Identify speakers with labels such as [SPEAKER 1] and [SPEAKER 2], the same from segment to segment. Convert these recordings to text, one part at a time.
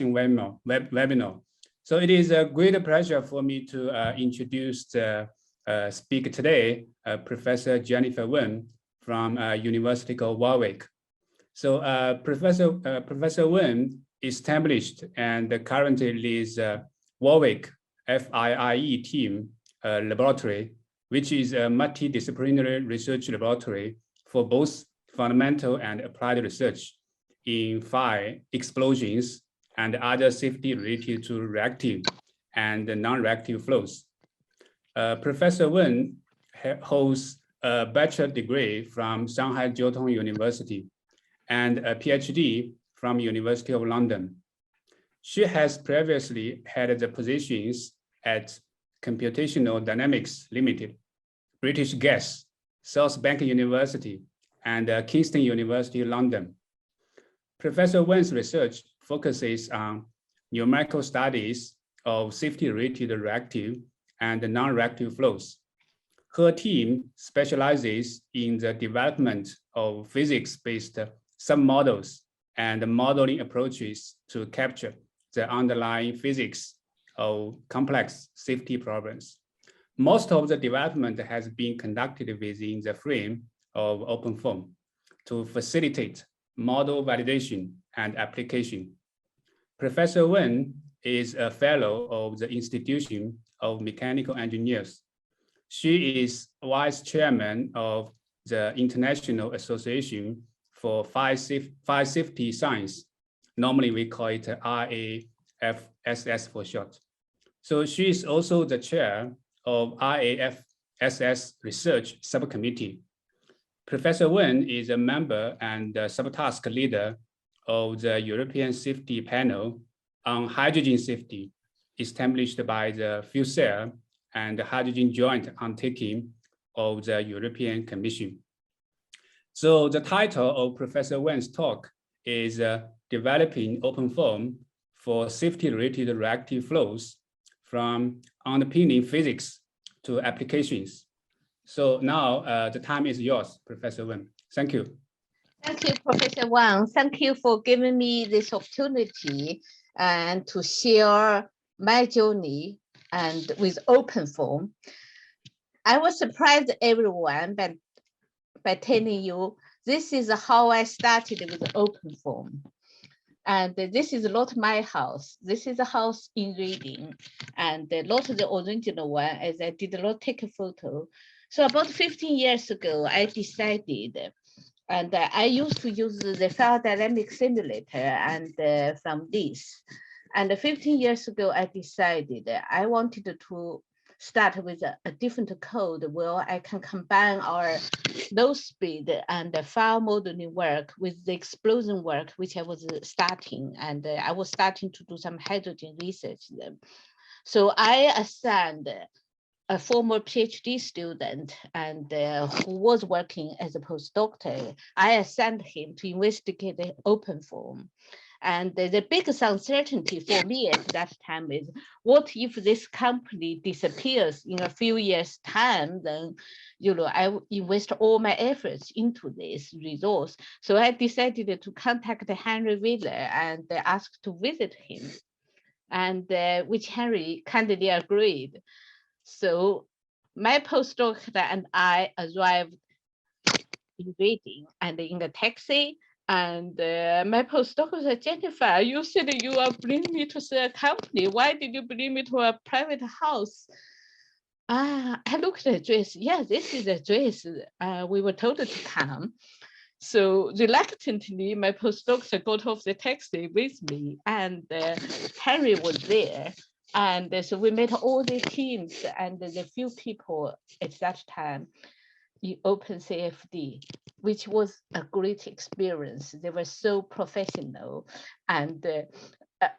[SPEAKER 1] webinar. So it is a great pleasure for me to introduce the speaker today, Professor Jennifer Wen from University of Warwick. So Professor Wen established and currently leads Warwick FIIE team laboratory, which is a multidisciplinary research laboratory for both fundamental and applied research in fire, explosions, and other safety related to reactive and non-reactive flows. Professor Wen holds a bachelor degree from Shanghai Jiao Tong University and a PhD from University of London. She has previously had the positions at Computational Dynamics Limited, British Gas, South Bank University, and Kingston University, London. Professor Wen's research focuses on numerical studies of safety-related reactive and non-reactive flows. Her team specializes in the development of physics-based submodels and modeling approaches to capture the underlying physics of complex safety problems. Most of the development has been conducted within the frame of OpenFOAM to facilitate model validation and application. Professor Wen is a fellow of the Institution of Mechanical Engineers. She is vice chairman of the International Association for Fire Safety Science. Normally we call it RAFSS for short. So she is also the chair of RAFSS Research Subcommittee. Professor Wen is a member and subtask leader of the European Safety Panel on Hydrogen Safety, established by the Fuel Cell and Hydrogen Joint Undertaking of the European Commission. So the title of Professor Wen's talk is Developing OpenFOAM for Safety-Related Reactive Flows from Underpinning Physics to Applications. So now the time is yours, Professor Wen. Thank you.
[SPEAKER 2] Thank you, Professor Wang. Thank you for giving me this opportunity and to share my journey and with OpenFOAM. I was surprised everyone by telling you this is how I started with OpenFOAM. And this is not my house. This is a house in Reading, and not the original one, as I did not take a photo. So about 15 years ago, I decided, and I used to use the fire dynamic simulator and from this. And 15 years ago, I decided I wanted to start with a different code where I can combine our low speed and fire modeling work with the explosion work, which I was starting. And I was starting to do some hydrogen research then. So I assigned a former PhD student and who was working as a postdoctor. I assigned him to investigate the OpenFOAM. And the biggest uncertainty for me at that time is, what if this company disappears in a few years' time? Then, I invest all my efforts into this resource. So I decided to contact Henry Wheeler and ask to visit him, and which Henry kindly agreed. So my postdoctor and I arrived in Reading and in a taxi. And my postdoctor said, Jennifer, you said you are bringing me to the company. Why did you bring me to a private house? I looked at the address. Yeah, this is the address. We were told to come. So reluctantly, my postdoctor got off the taxi with me, and Henry was there. And so we met all the teams and the few people at that time in OpenCFD, which was a great experience. They were so professional. And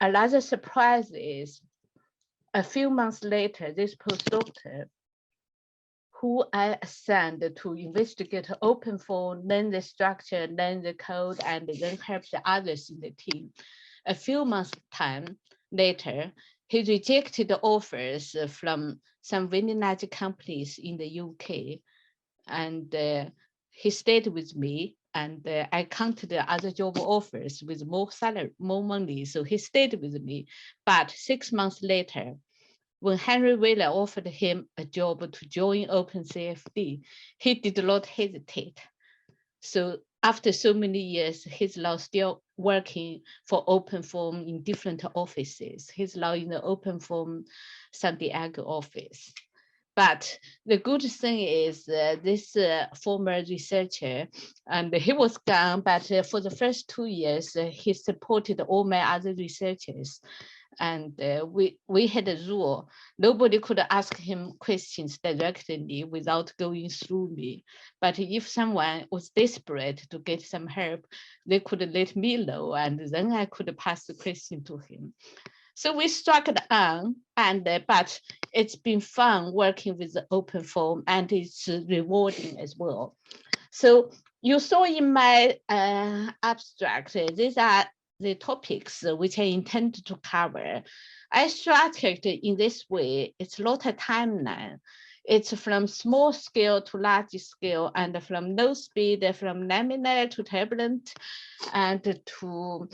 [SPEAKER 2] another surprise is, a few months later, this postdoctor, who I assigned to investigate OpenFOAM, learn the structure, learn the code, and then help the others in the team. A few months later, he rejected the offers from some very large companies in the UK. And he stayed with me And I counted the other job offers with more salary, more money. So he stayed with me. But 6 months later, when Henry Wheeler offered him a job to join OpenCFD, he did not hesitate. So after so many years, he's now still working for OpenFOAM in different offices. He's now in the OpenFOAM San Diego office. But the good thing is this former researcher, and he was gone, but for the first 2 years, he supported all my other researchers. And we had a rule, nobody could ask him questions directly without going through me. But if someone was desperate to get some help, they could let me know, and then I could pass the question to him. So we struck it on, and but it's been fun working with the OpenFOAM, and it's rewarding as well. So you saw in my abstract, these are the topics which I intend to cover. I structured in this way. It's not a timeline. It's from small scale to large scale, and from low speed, from laminar to turbulent, and to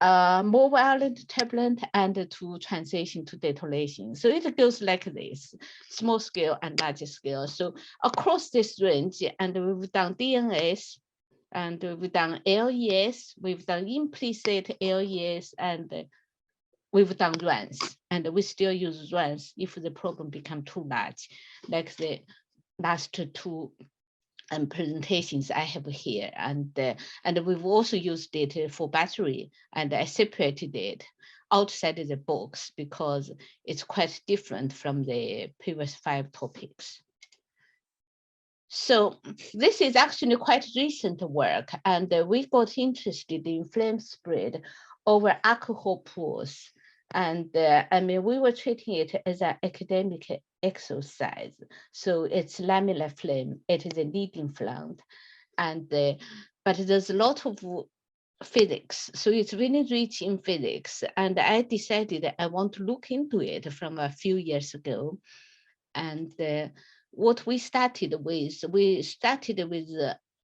[SPEAKER 2] more violent turbulent, and to transition to detonation. So it goes like this, small scale and large scale. So across this range, and we've done DNS, and we've done LES, we've done implicit LES, and we've done runs, and we still use runs if the problem becomes too large, like the last two presentations I have here. And we've also used it for battery, and I separated it outside the box because it's quite different from the previous 5 topics. So this is actually quite recent work, and we got interested in flame spread over alcohol pools. And I mean, we were treating it as an academic exercise. So it's laminar flame, it is a leading flame. And but there's a lot of physics, so it's really rich in physics. And I decided I want to look into it from a few years ago. And what we started with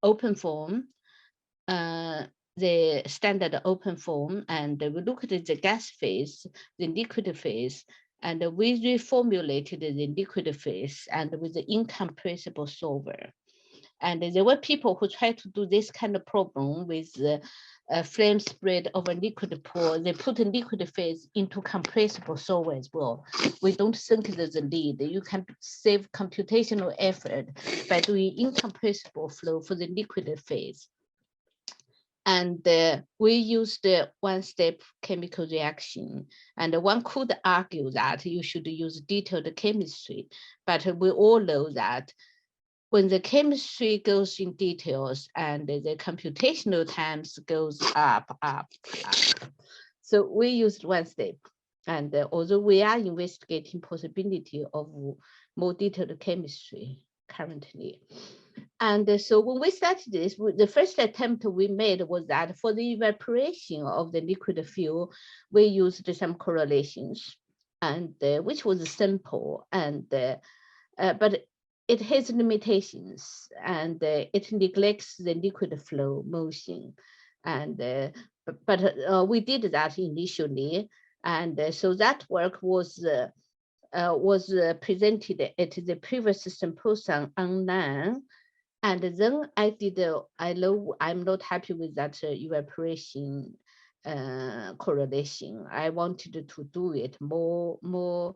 [SPEAKER 2] OpenFOAM, the standard OpenFOAM, and we looked at the gas phase, the liquid phase, and we reformulated the liquid phase and with the incompressible solver. And there were people who tried to do this kind of problem with flame spread over liquid pool. They put a liquid phase into compressible solver as well. We don't think there's a need. You can save computational effort by doing incompressible flow for the liquid phase. And we used one-step chemical reaction. And one could argue that you should use detailed chemistry, but we all know that when the chemistry goes in details and the computational times goes up. So we used one step. And although we are investigating possibility of more detailed chemistry currently. And so when we started this, the first attempt we made was that for the evaporation of the liquid fuel, we used some correlations, and which was simple, and but it has limitations, and it neglects the liquid flow motion. And but we did that initially, and so that work was presented at the previous symposium online. And then I know I'm not happy with that evaporation correlation. I wanted to do it more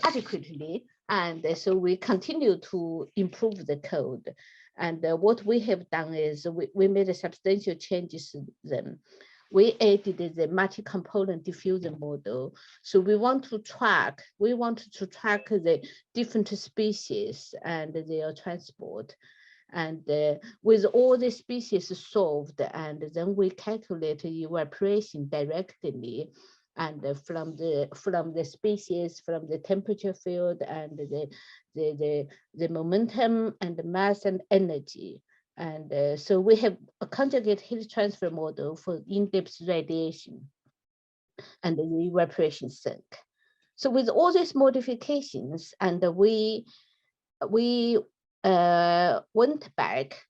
[SPEAKER 2] adequately. And so we continue to improve the code. And what we have done is we made substantial changes then. We added the multi-component diffusion model. So we want to track the different species and their transport. And with all the species solved, and then we calculate evaporation directly, and from the species, from the temperature field, and the momentum and the mass and energy. And so we have a conjugate heat transfer model for in-depth radiation and the evaporation sink. So with all these modifications, and we went back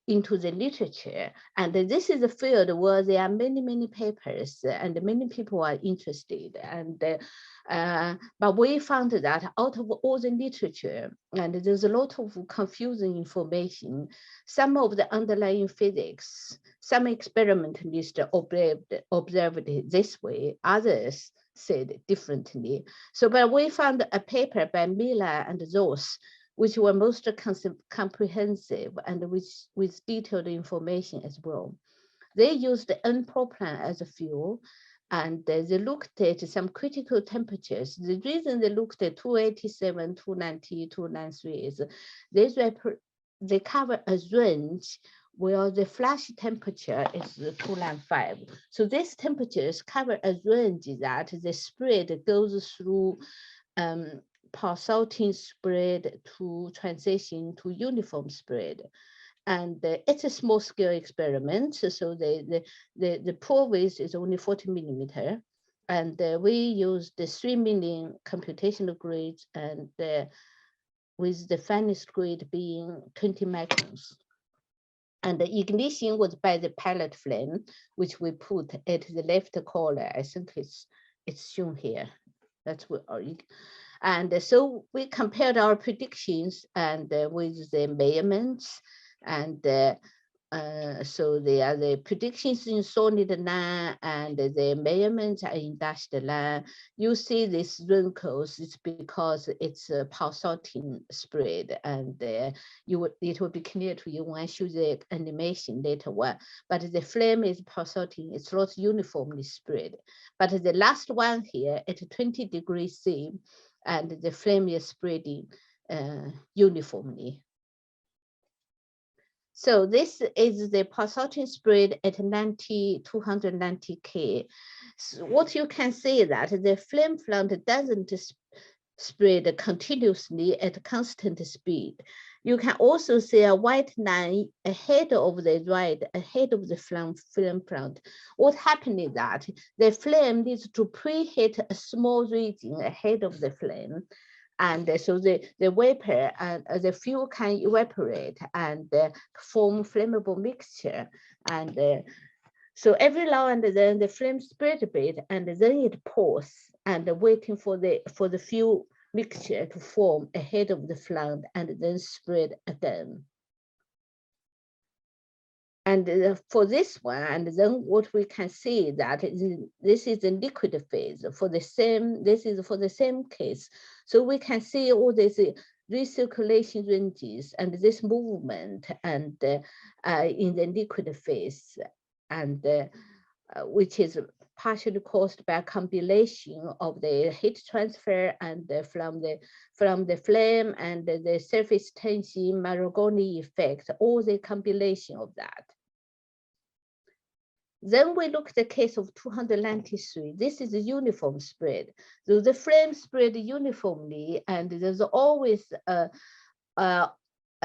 [SPEAKER 2] into the literature. And this is a field where there are many papers and many people are interested. And but we found that out of all the literature, and there's a lot of confusing information, some of the underlying physics, some experimentalists observed it this way, others said differently. So, but we found a paper by Miller and Ross, which were most comprehensive and with detailed information as well. They used N-propane as a fuel, and they looked at some critical temperatures. The reason they looked at 287, 290, 293 is they cover a range where the flash temperature is 295. So these temperatures cover a range that the spread goes through pulsating spread to transition to uniform spread. And it's a small scale experiment. So the pore width is only 40 millimeter. And we used the 3 million computational grids, and with the finest grid being 20 microns. And the ignition was by the pilot flame, which we put at the left corner. I think it's shown here. That's what our, and so we compared our predictions and with the measurements, and so they are the predictions in solid line and the measurements are in dashed line. You see these wrinkles, it's because it's a pulsating spread, and it will be clear to you when I show the animation later on. But the flame is pulsating, it's not uniformly spread. But the last one here at 20 degrees C, and the flame is spreading uniformly. So this is the pulsating spread at 290 K. So what you can see that the flame front doesn't spread continuously at constant speed. You can also see a white line ahead of the red, ahead of the flame front. What happened is that the flame needs to preheat a small region ahead of the flame. And so the vapor and the fuel can evaporate and form flammable mixture. And so every now and then the flame spread a bit, and then it pours and waiting for the fuel mixture to form ahead of the flame and then spread again. And for this one, and then what we can see that this is the liquid phase for the same, this is for the same case. So we can see all these recirculation ranges and this movement and in the liquid phase, and which is partially caused by a combination of the heat transfer and from the flame and the surface tension, Marangoni effect, all the combination of that. Then we look at the case of 293. This is a uniform spread. So the flame spread uniformly, and there's always a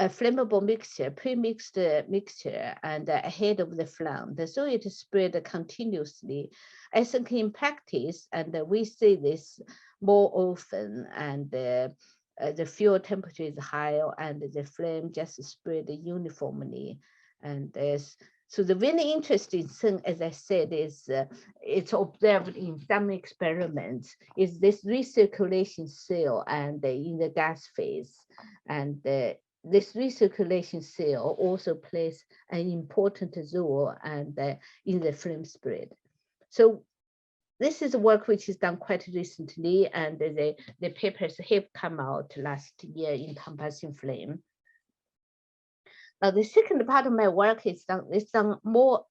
[SPEAKER 2] flammable mixture, pre-mixed mixture, and ahead of the flame. So it spread continuously. I think in practice, and we see this more often, and the fuel temperature is higher, and the flame just spread uniformly. And so the really interesting thing, as I said, is it's observed in some experiments, is this recirculation cell and in the gas phase. And this recirculation cell also plays an important role and in the flame spread. So this is work which is done quite recently, and the papers have come out last year in combustion flame. Now, the second part of my work is done more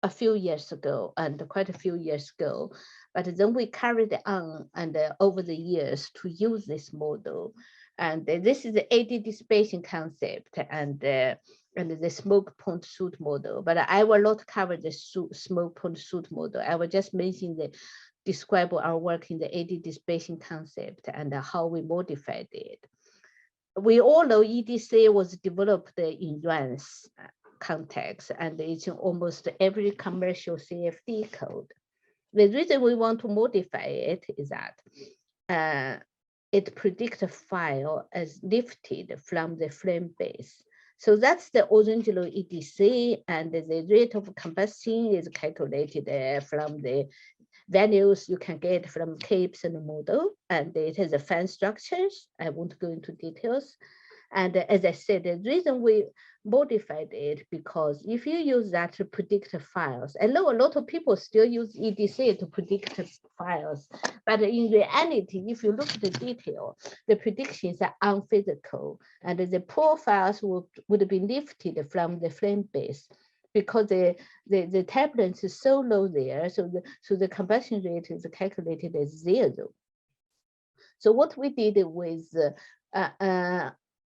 [SPEAKER 2] a few years ago, and quite a few years ago, but then we carried on and over the years to use this model. And this is the AD dissipation concept and the smoke point soot model, but I will not cover the smoke point soot model. I will just describe our work in the AD dissipation concept and how we modified it. We all know EDC was developed in runs context, and it's in almost every commercial CFD code. The reason we want to modify it is that it predicts a file as lifted from the flame base. So that's the original EDC, and the rate of combustion is calculated from the values you can get from CAPES and the model, and it has a fan structures. I won't go into details. And as I said, the reason we modified it, because if you use that to predict files, I know a lot of people still use EDC to predict files, but in reality, if you look at the detail, the predictions are unphysical, and the profiles would be lifted from the flame base, because the turbulence is so low there, so the combustion rate is calculated as 0. So what we did with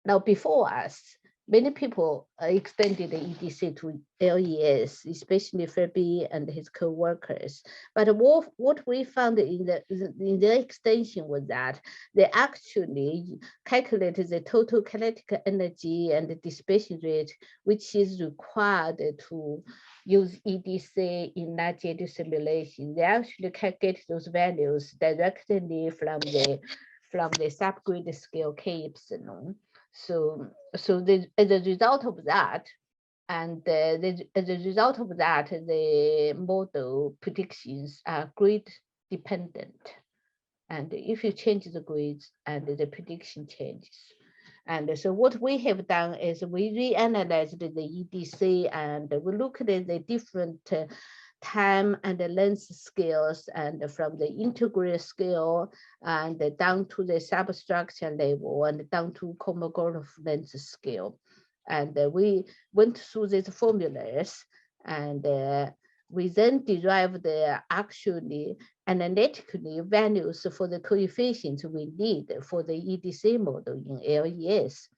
[SPEAKER 2] now before us, many people extended the EDC to LES, especially Fabi and his co-workers. But what we found in the extension was that they actually calculated the total kinetic energy and the dissipation rate, which is required to use EDC in large area simulation. They actually calculate those values directly from the subgrid scale CAPES. So as a result of that, and as a result of that, the model predictions are grid dependent. And if you change the grids, and the prediction changes. And so what we have done is we reanalyzed the EDC, and we looked at the different time and the length scales, and from the integral scale and down to the substructure level and down to Kolmogorov length scale. And we went through these formulas, and we then derived actually analytically values for the coefficients we need for the EDC model in LES.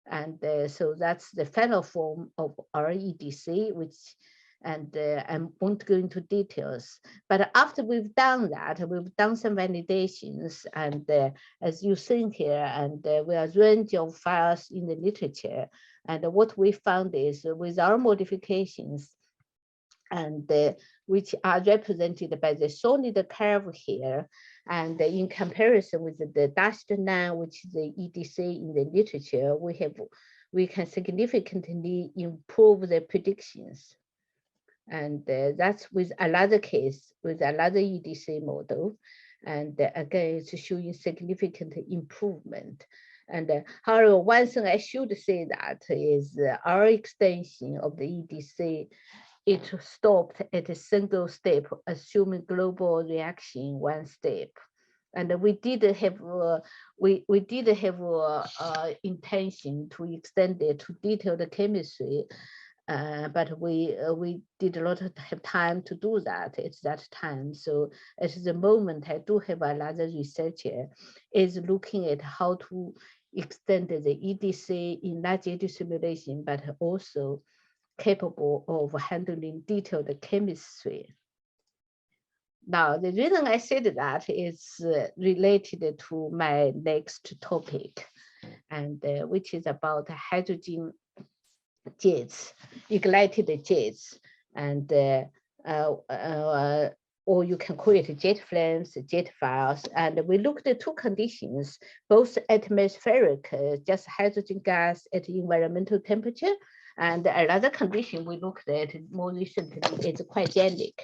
[SPEAKER 2] And so that's the final form of our EDC, which, and I won't go into details. But after we've done that, we've done some validations, and as you see here, and we have a range of files in the literature. And what we found is with our modifications, and which are represented by the solid curve here, and in comparison with the dashed line, which is the EDC in the literature, we can significantly improve the predictions. And that's with another case, with another EDC model. And again, it's showing significant improvement. And however, one thing I should say that is our extension of the EDC, it stopped at a single step, assuming global reaction one step. And we did have intention to extend it to detailed chemistry, but we did not have time to do that at that time. So at the moment, I do have another researcher is looking at how to extend the EDC in large area simulation, but also capable of handling detailed chemistry. Now, the reason I said that is related to my next topic, and which is about hydrogen jets, ignited jets, and or you can call it jet flames, jet files. And we looked at two conditions, both atmospheric, just hydrogen gas at environmental temperature, and another condition we looked at more recently is cryogenic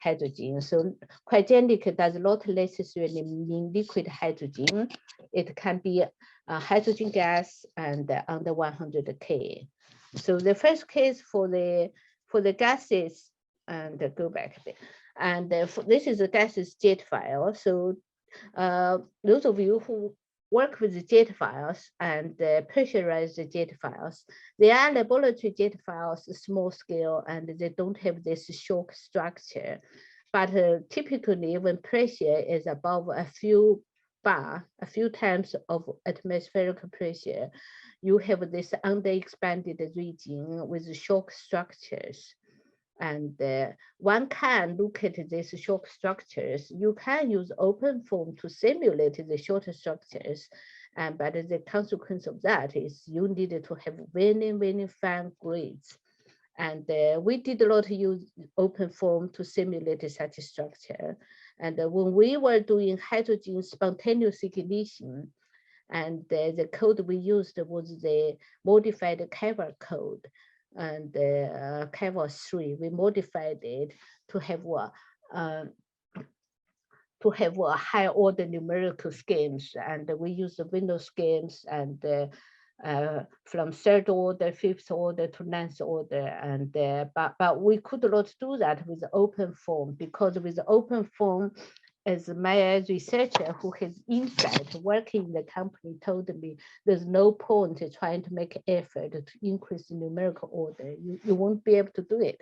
[SPEAKER 2] hydrogen. So cryogenic does not necessarily mean liquid hydrogen. It can be hydrogen gas and under 100 K. So the first case for the gases, and go back a bit, and this is a gases jet file. So those of you who work with the jet files and pressurize the jet files, they are laboratory jet files, small scale, and they don't have this shock structure. But typically when pressure is above a few bar, a few times of atmospheric pressure, you have this underexpanded region with shock structures. And one can look at these shock structures. You can use OpenFOAM to simulate the short structures, but the consequence of that is you need to have very, very fine grids. And we did not use OpenFOAM to simulate such a structure. And when we were doing hydrogen spontaneous ignition, And the code we used was the modified Kava code, and Kava 3. We modified it to have a high order numerical schemes, and we use the window schemes and from third order, fifth order to ninth order, and but we could not do that with OpenFOAM, because with OpenFOAM, as my researcher who has insight working in the company told me, there's no point trying to make effort to increase the numerical order. You won't be able to do it.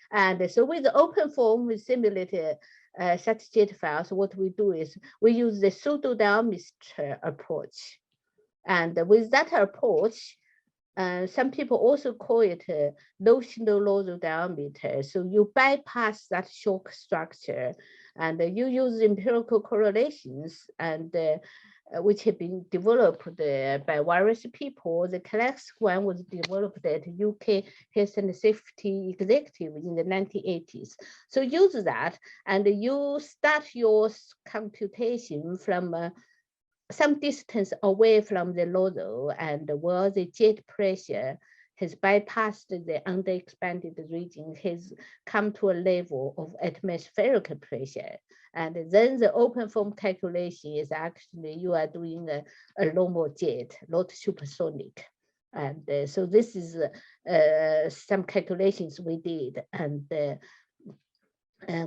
[SPEAKER 2] And so with OpenFOAM, we simulate such jet files. What we do is we use the pseudo diameter approach. And with that approach, some people also call it notional local diameter. So you bypass that shock structure, and you use empirical correlations, and which have been developed by various people. The classic one was developed at UK Health and Safety Executive in the 1980s. So use that, and you start your computation from some distance away from the nozzle, and where the jet pressure has bypassed the underexpanded region, has come to a level of atmospheric pressure. And then the OpenFOAM calculation is actually you are doing a normal jet, not supersonic. And so this is some calculations we did, and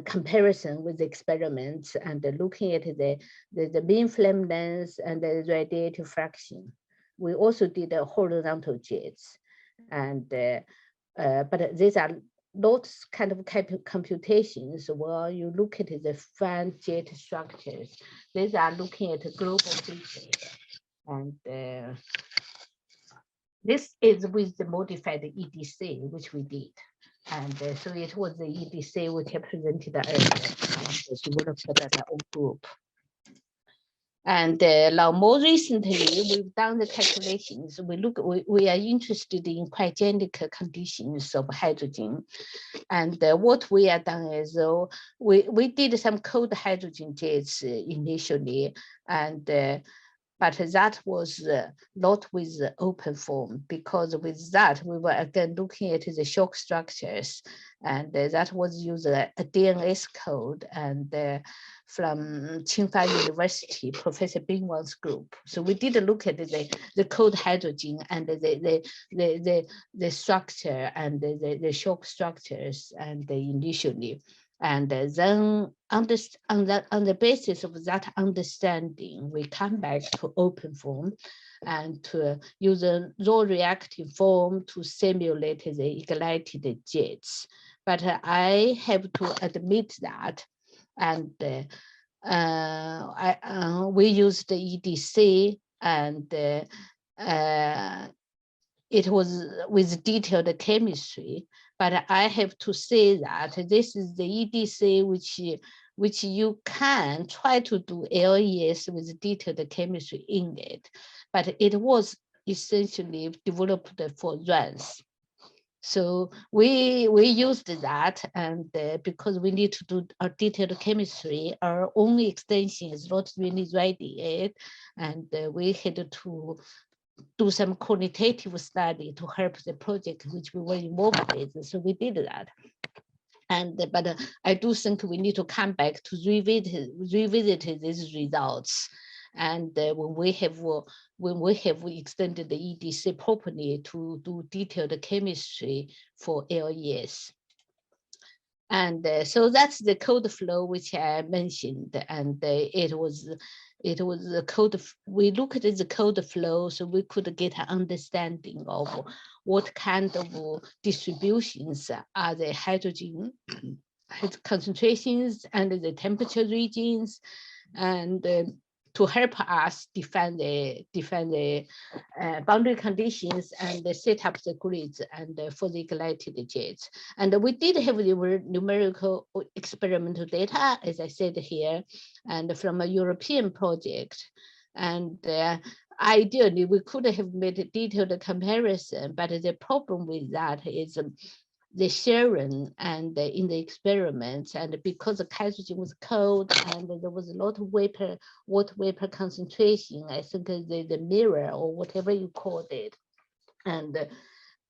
[SPEAKER 2] comparison with experiments, and looking at the mean flame length and the radiative fraction. We also did horizontal jets, and but these are not kind of computations where you look at the fan jet structures. These are looking at global features, and this is with the modified EDC, which we did. And so it was the EDC which I presented earlier, developed by the old group. And now more recently, we've done the calculations. We are interested in cryogenic conditions of hydrogen. And what we have done is we did some cold hydrogen jets initially, and but that was not with OpenFOAM, because with that we were again looking at the shock structures, and that was using a DNS code, and from Tsinghua University, Professor Bing Wang's group. So we did look at the cold hydrogen and the structure and the shock structures, and initially. And then on the basis of that understanding, we come back to OpenFOAM and to use a raw reactive form to simulate the ignited jets. But I have to admit that, and we used the EDC, and it was with detailed chemistry. But I have to say that this is the EDC which you can try to do LES with detailed chemistry in it, but it was essentially developed for runs. So we used that, and because we need to do our detailed chemistry, our only extension is not really ready yet, and we had to do some quantitative study to help the project which we were involved with. So we did that. And but I do think we need to come back to revisit these results. And when we have extended the EDC properly to do detailed chemistry for LES. And so that's the code flow which I mentioned, and it was the code. We looked at the code flow so we could get an understanding of what kind of distributions are the hydrogen concentrations and the temperature regions, and to help us define the boundary conditions and set up the grids and for the ignited jets. And we did have the numerical experimental data, as I said here, and from a European project. And ideally, we could have made a detailed comparison, but the problem with that is the sharing and in the experiments, and because the hydrogen was cold and there was a lot of vapor, water vapor concentration, I think the mirror or whatever you called it, and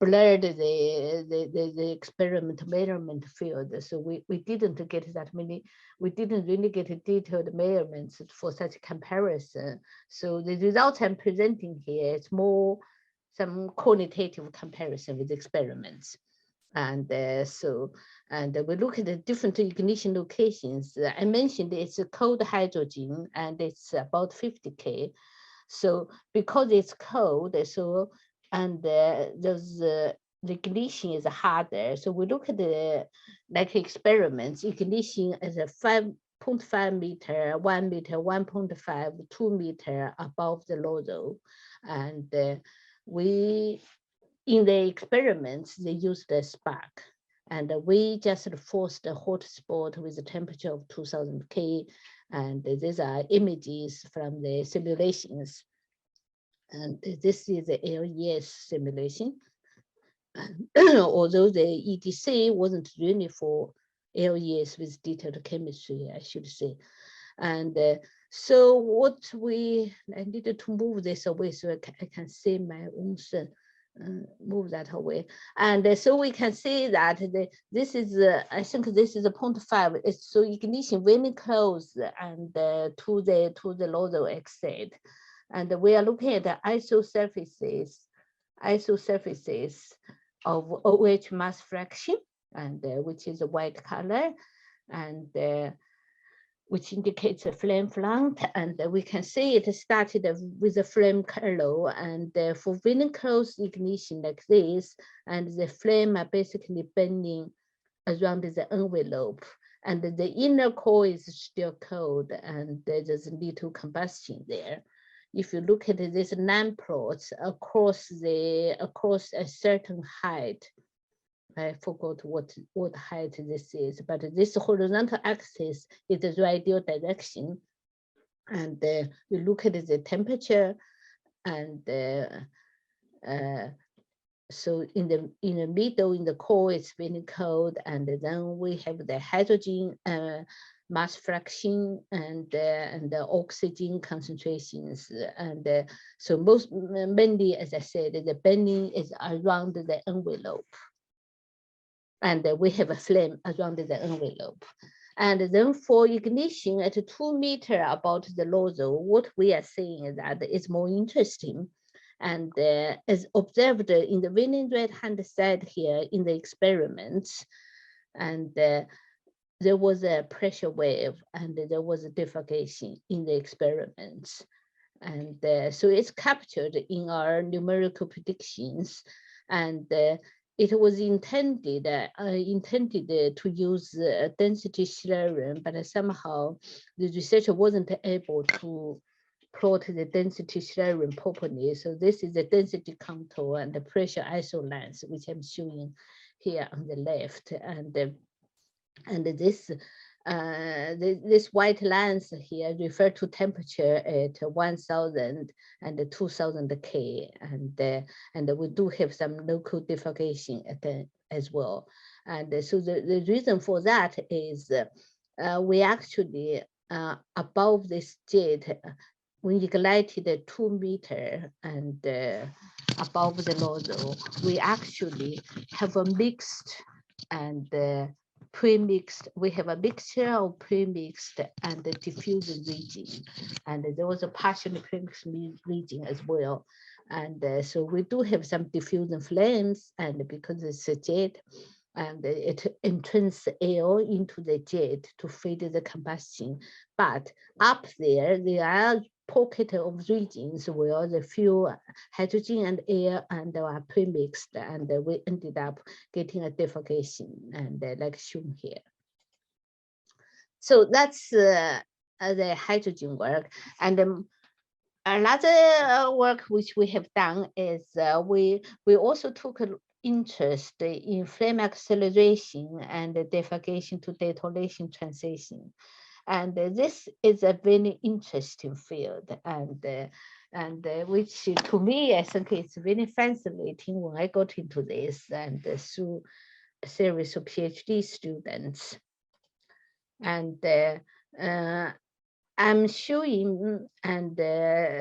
[SPEAKER 2] blurred the experiment measurement field. So we didn't get that many, we didn't really get detailed measurements for such comparison. So the results I'm presenting here is more some quantitative comparison with experiments. And we look at the different ignition locations. I mentioned it's a cold hydrogen and it's about 50K. So because it's cold, so and the ignition is harder. So we look at the like experiments, ignition is a 5.5 meter, 1 meter, 1.5, 2 meter above the nozzle. And we, in the experiments, they used a spark. And we just forced a hot spot with a temperature of 2000 K. And these are images from the simulations. And this is the LES simulation. Although the EDC wasn't really for LES with detailed chemistry, I should say. And so what I needed to move this away so I can see my own son. Move that away, and so we can see that this is I think this is a 0.5. It's so ignition very close and to the nozzle exit, and we are looking at the iso surfaces of OH mass fraction, and which is a white color, and which indicates a flame front, and we can see it started with a flame kernel, and for very close ignition like this, and the flame are basically burning around the envelope, and the inner core is still cold, and there's little combustion there. If you look at these NAM plots across a certain height, I forgot what height this is, but this horizontal axis is the radial direction. And you look at the temperature, and so in the middle, in the core, it's very cold, and then we have the hydrogen mass fraction and the oxygen concentrations, and so mainly, as I said, the burning is around the envelope. And we have a flame around the envelope. And then for ignition at 2 meters about the nozzle, what we are seeing is that it's more interesting. And as observed in the winning right-hand side here in the experiments, and there was a pressure wave and there was a deflagration in the experiments. And so it's captured in our numerical predictions. And it was intended to use density sharing, but somehow the researcher wasn't able to plot the density sharing properly. So this is the density contour and the pressure isolines, which I'm showing here on the left. And this white lines here refer to temperature at 1000 and 2000 K, and we do have some local deflagration as well. And so the reason for that is we actually above this jet, we ignited 2 meters and above the nozzle, we actually have a mixed and pre-mixed. We have a mixture of pre-mixed and the diffused region, and there was a partially pre-mixed region as well. And so we do have some diffusion flames, and because it's a jet, and it enters air into the jet to feed the combustion. But up there are pocket of regions where the fuel, hydrogen and air, and are pre-mixed, and we ended up getting a deflagration, and like shown here. So that's the hydrogen work. And another work which we have done is we also took an interest in flame acceleration and the deflagration to detonation transition. And this is a very interesting field, and which to me, I think it's very fascinating when I got into this, and through series of PhD students. And I'm showing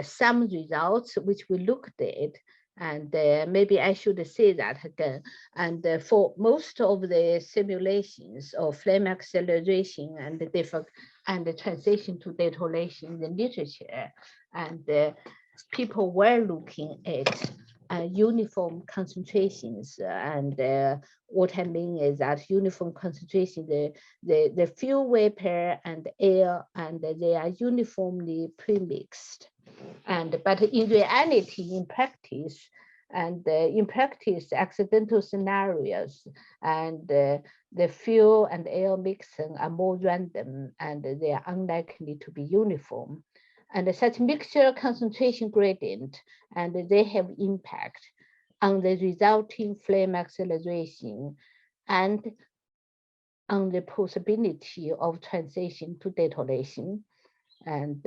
[SPEAKER 2] some results which we looked at, and maybe I should say that again. And for most of the simulations of flame acceleration and the transition to detonation in the literature, and people were looking at uniform concentrations, and what I mean is that uniform concentration, the fuel vapor and air, and they are uniformly premixed. But in reality, in practice, accidental scenarios, and the fuel and air mixing are more random, and they are unlikely to be uniform. And such mixture concentration gradient, and they have impact on the resulting flame acceleration and on the possibility of transition to detonation. And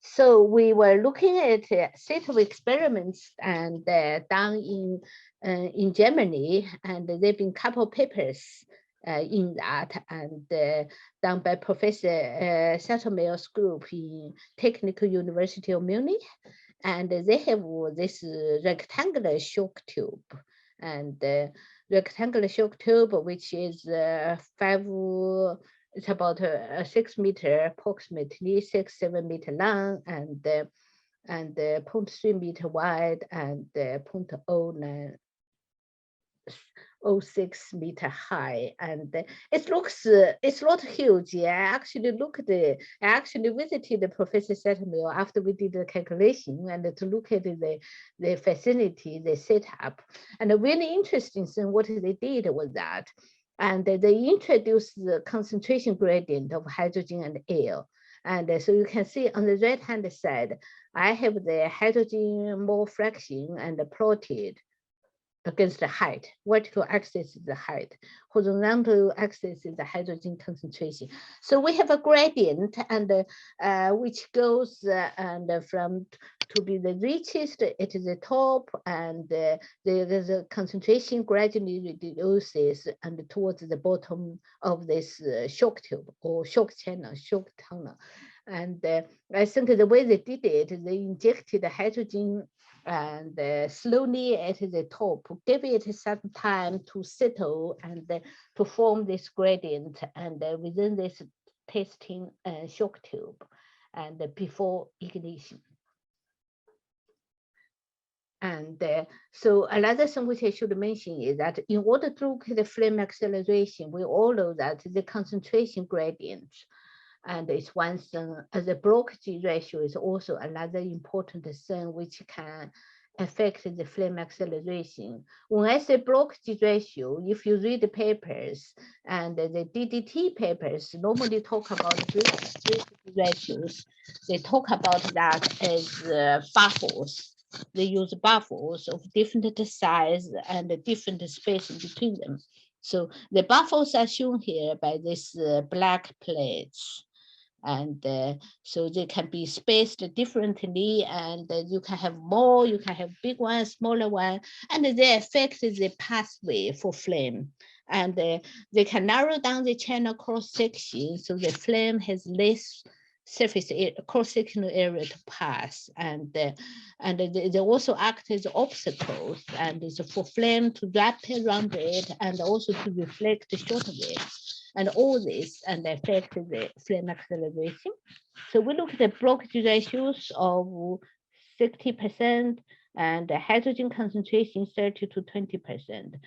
[SPEAKER 2] so we were looking at a set of experiments and done in Germany, and there've been a couple of papers in that, and done by Professor Sattermeier's group in Technical University of Munich. And they have this rectangular shock tube, and rectangular shock tube, which is it's about 6 meter, approximately 6-7 meter long, and 0.3 meter wide, and 0.06 meter high, and it's not huge. I actually visited Professor Sattermeier after we did the calculation, and to look at the facility, the setup. And a really interesting thing what they did was that, and they introduced the concentration gradient of hydrogen and air. And so you can see on the right hand side, I have the hydrogen mole fraction and plotted against the height. Vertical axis is the height, horizontal axis is the hydrogen concentration. So we have a gradient, and which goes and from to be the richest at the top, and the concentration gradually reduces and towards the bottom of this shock tube or shock channel, shock tunnel. And I think the way they did it, they injected the hydrogen and slowly at the top, give it some time to settle and to form this gradient, and within this testing shock tube, and before ignition. And so another thing which I should mention is that in order to look at the flame acceleration, we all know that the concentration gradient, and it's one thing, the blockage ratio is also another important thing which can affect the flame acceleration. When I say blockage ratio, if you read the papers, and the DDT papers normally talk about blockage ratios, they talk about that as buffers. They use buffers of different size and different space between them. So the buffers are shown here by this black plates. And so they can be spaced differently, and you can have more, you can have big one, smaller one, and they affect the pathway for flame. And they can narrow down the channel cross section, so the flame has less surface cross-sectional area to pass, and they also act as obstacles, and it's for flame to wrap around it, and also to reflect the short waves, and all this and affect the flame acceleration. So we look at the blockage ratios of 60% and the hydrogen concentration 30 to 20%.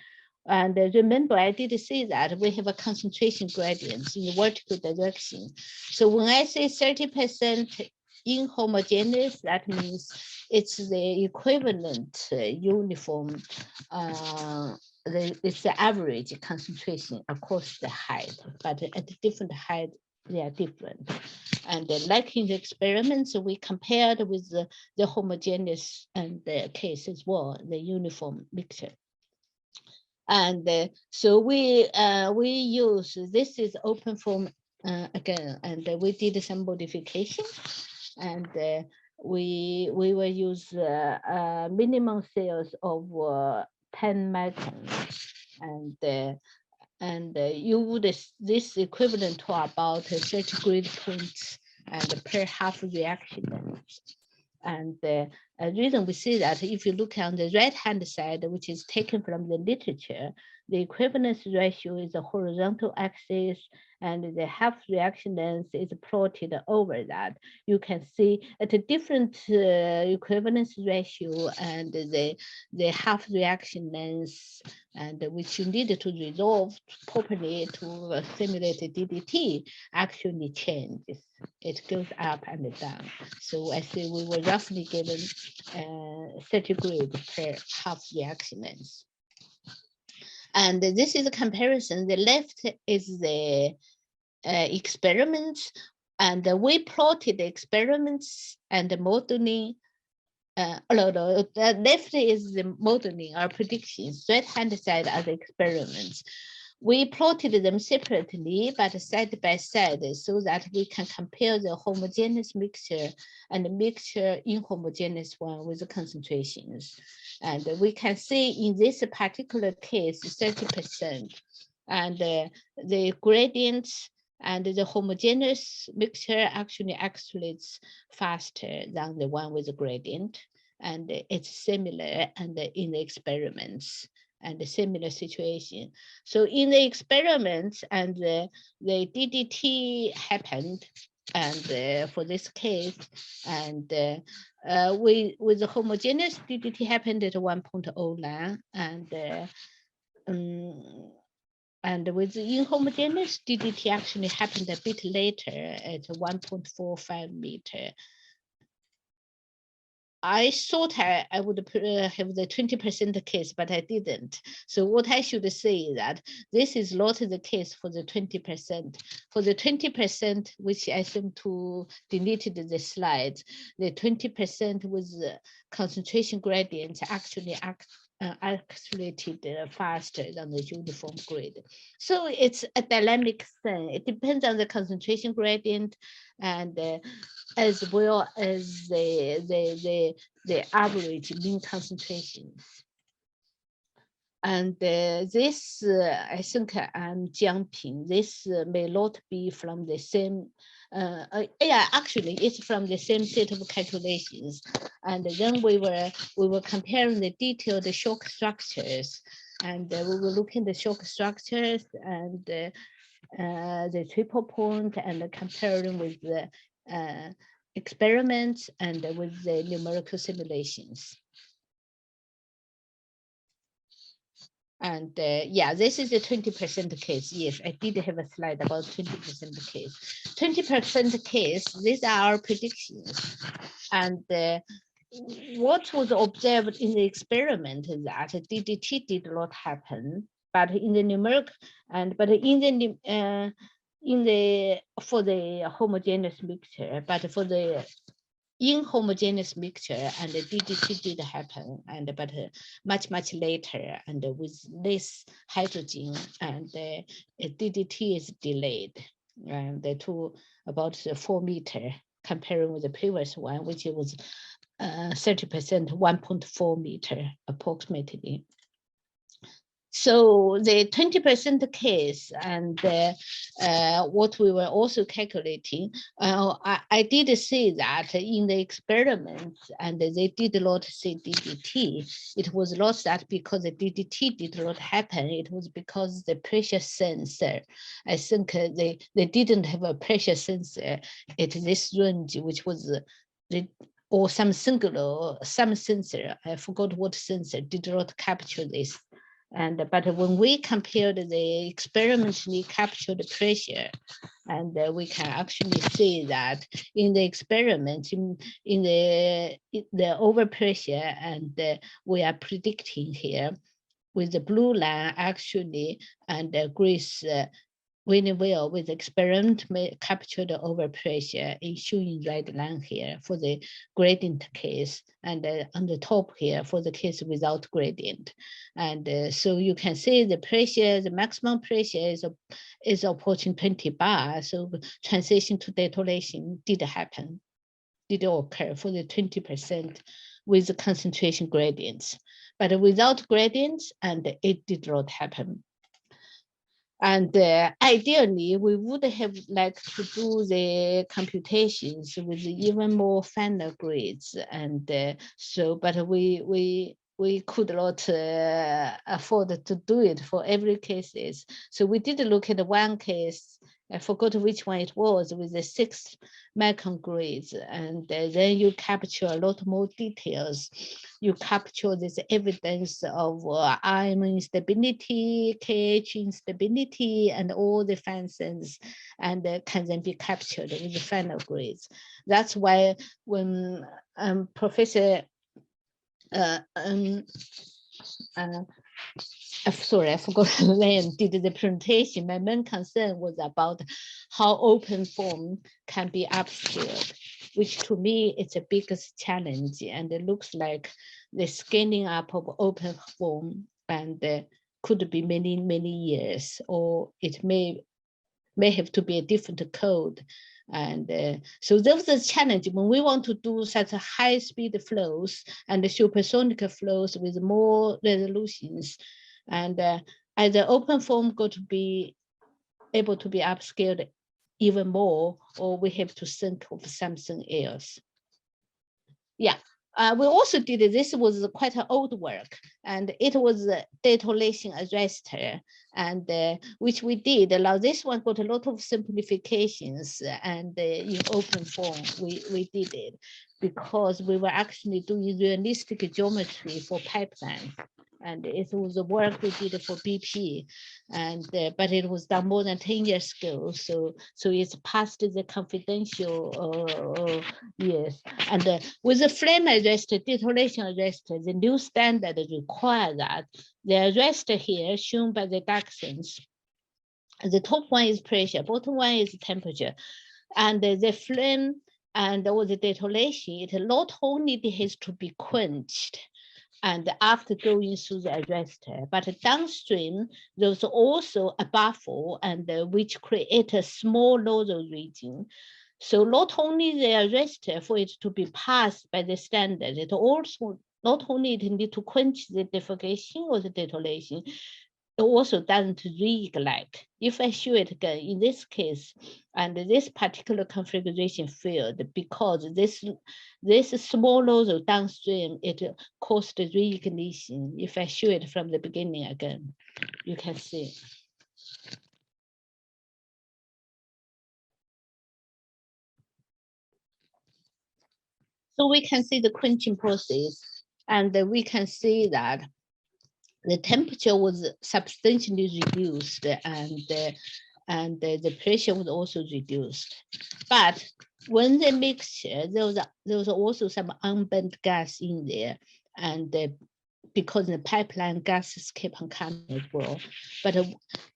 [SPEAKER 2] And remember, I did say that we have a concentration gradient in the vertical direction. So when I say 30% inhomogeneous, that means it's the equivalent uniform, it's the average concentration across the height, but at different height, they are different. And like in the experiments, we compared with the homogeneous and the case as well, the uniform mixture. And so we use, this is OpenFOAM again, and we did some modification, and we will use minimum sales of 10 microns, and you would this equivalent to about 30 grid points and per half reaction length. And the reason we see that, if you look on the right-hand side, which is taken from the literature, the equivalence ratio is a horizontal axis, and the half reaction length is plotted over that. You can see at a different equivalence ratio and the half reaction length, and which you need to resolve properly to simulate a DDT, actually changes. It goes up and down. So I say we were roughly given 30 grid per half reaction length. And this is a comparison. The left is the experiments, and we plotted the experiments and the modeling. The left is the modeling, our predictions. Right-hand side are the experiments. We plotted them separately, but side by side, so that we can compare the homogeneous mixture and the mixture inhomogeneous one with the concentrations. And we can see in this particular case, 30%, and the gradients and the homogeneous mixture actually accelerates faster than the one with the gradient. And it's similar and in the experiments and a similar situation. So in the experiments, and the DDT happened, and for this case, and with the homogeneous DDT happened at 1.09, and with the inhomogeneous DDT actually happened a bit later at 1.45 meter. I thought I would have the 20% case, but I didn't. So what I should say is that this is not the case for the 20%. For the 20%, which I seem to deleted the slides, the 20% with the concentration gradient actually accelerated faster than the uniform grid. So it's a dynamic thing. It depends on the concentration gradient, and as well as the average mean concentrations. And this, I think I'm jumping. This may not be from the same. Yeah, actually, it's from the same set of calculations. And then we were comparing the detailed shock structures, and we were looking at the shock structures and the triple point, and comparing with the experiments and with the numerical simulations. And yeah, this is the 20% case. Yes, I did have a slide about 20% case. 20% case, these are our predictions. And what was observed in the experiment is that DDT did not happen, but in the numeric, but in the for the homogeneous mixture, but for the inhomogeneous mixture, and the DDT did happen, and but much later, and with less hydrogen, and DDT is delayed, and to about 4 meter, comparing with the previous one, which was 30%, 1.4 meter approximately. So the 20% case, and what we were also calculating, I did see that in the experiments, and they did not see DDT. It was not that because the DDT did not happen, it was because the pressure sensor, I think they didn't have a pressure sensor at this range, which was or some sensor, I forgot what sensor, did not capture this. And but when we compared the experimentally captured pressure, and we can actually see that in the experiment, in the overpressure, and we are predicting here with the blue line actually, and Greece really well with experiment captured overpressure, is showing red line here for the gradient case, and on the top here for the case without gradient. And so you can see the pressure, the maximum pressure is approaching 20 bar. So transition to detonation did happen, did occur for the 20% with the concentration gradients. but without gradients, and it did not happen. And ideally, we would have liked to do the computations with even more finer grids, and but we could not afford to do it for every cases. So we did look at one case. I forgot which one it was, with the 6 micron grids, and then you capture a lot more details. You capture this evidence of ion instability, KH instability, and all the functions, and can then be captured with the final grids. That's why when Professor sorry, I forgot the name, did the presentation, my main concern was about how OpenFOAM can be upscaled, which to me it's the biggest challenge. And it looks like the scaling up of OpenFOAM and could be many, many years, or it may have to be a different code. And so those are the challenge when we want to do such a high speed flows and the supersonic flows with more resolutions. And either OpenFOAM got to be able to be upscaled even more, or we have to think of something else. Yeah. We also did this was quite an old work, and it was a data relation arrestor, and which we did. Now this one got a lot of simplifications, and in OpenFOAM we did it because we were actually doing realistic geometry for pipeline. And it was the work we did for BP, and but it was done more than 10 years ago. So it's past the confidential years. And with the flame arrestor, detonation arrestor, the new standard require that the arrestor here shown by the Dachshunds, the top one is pressure, bottom one is temperature, and the flame and all the detonation, it not only has to be quenched and after going through the arrestor, but downstream, there's also a buffer and which create a small nodal region. So not only the arrestor for it to be passed by the standard, it also not only it need to quench the defogation or the detonation, it also doesn't reignite. If I show it again, in this case, and this particular configuration failed because this small nodal downstream, it caused reignition. If I show it from the beginning again, you can see. So we can see the quenching process, and we can see that the temperature was substantially reduced, and the pressure was also reduced. But when the mixture, there was also some unburned gas in there, and because the pipeline gases kept on coming as well. But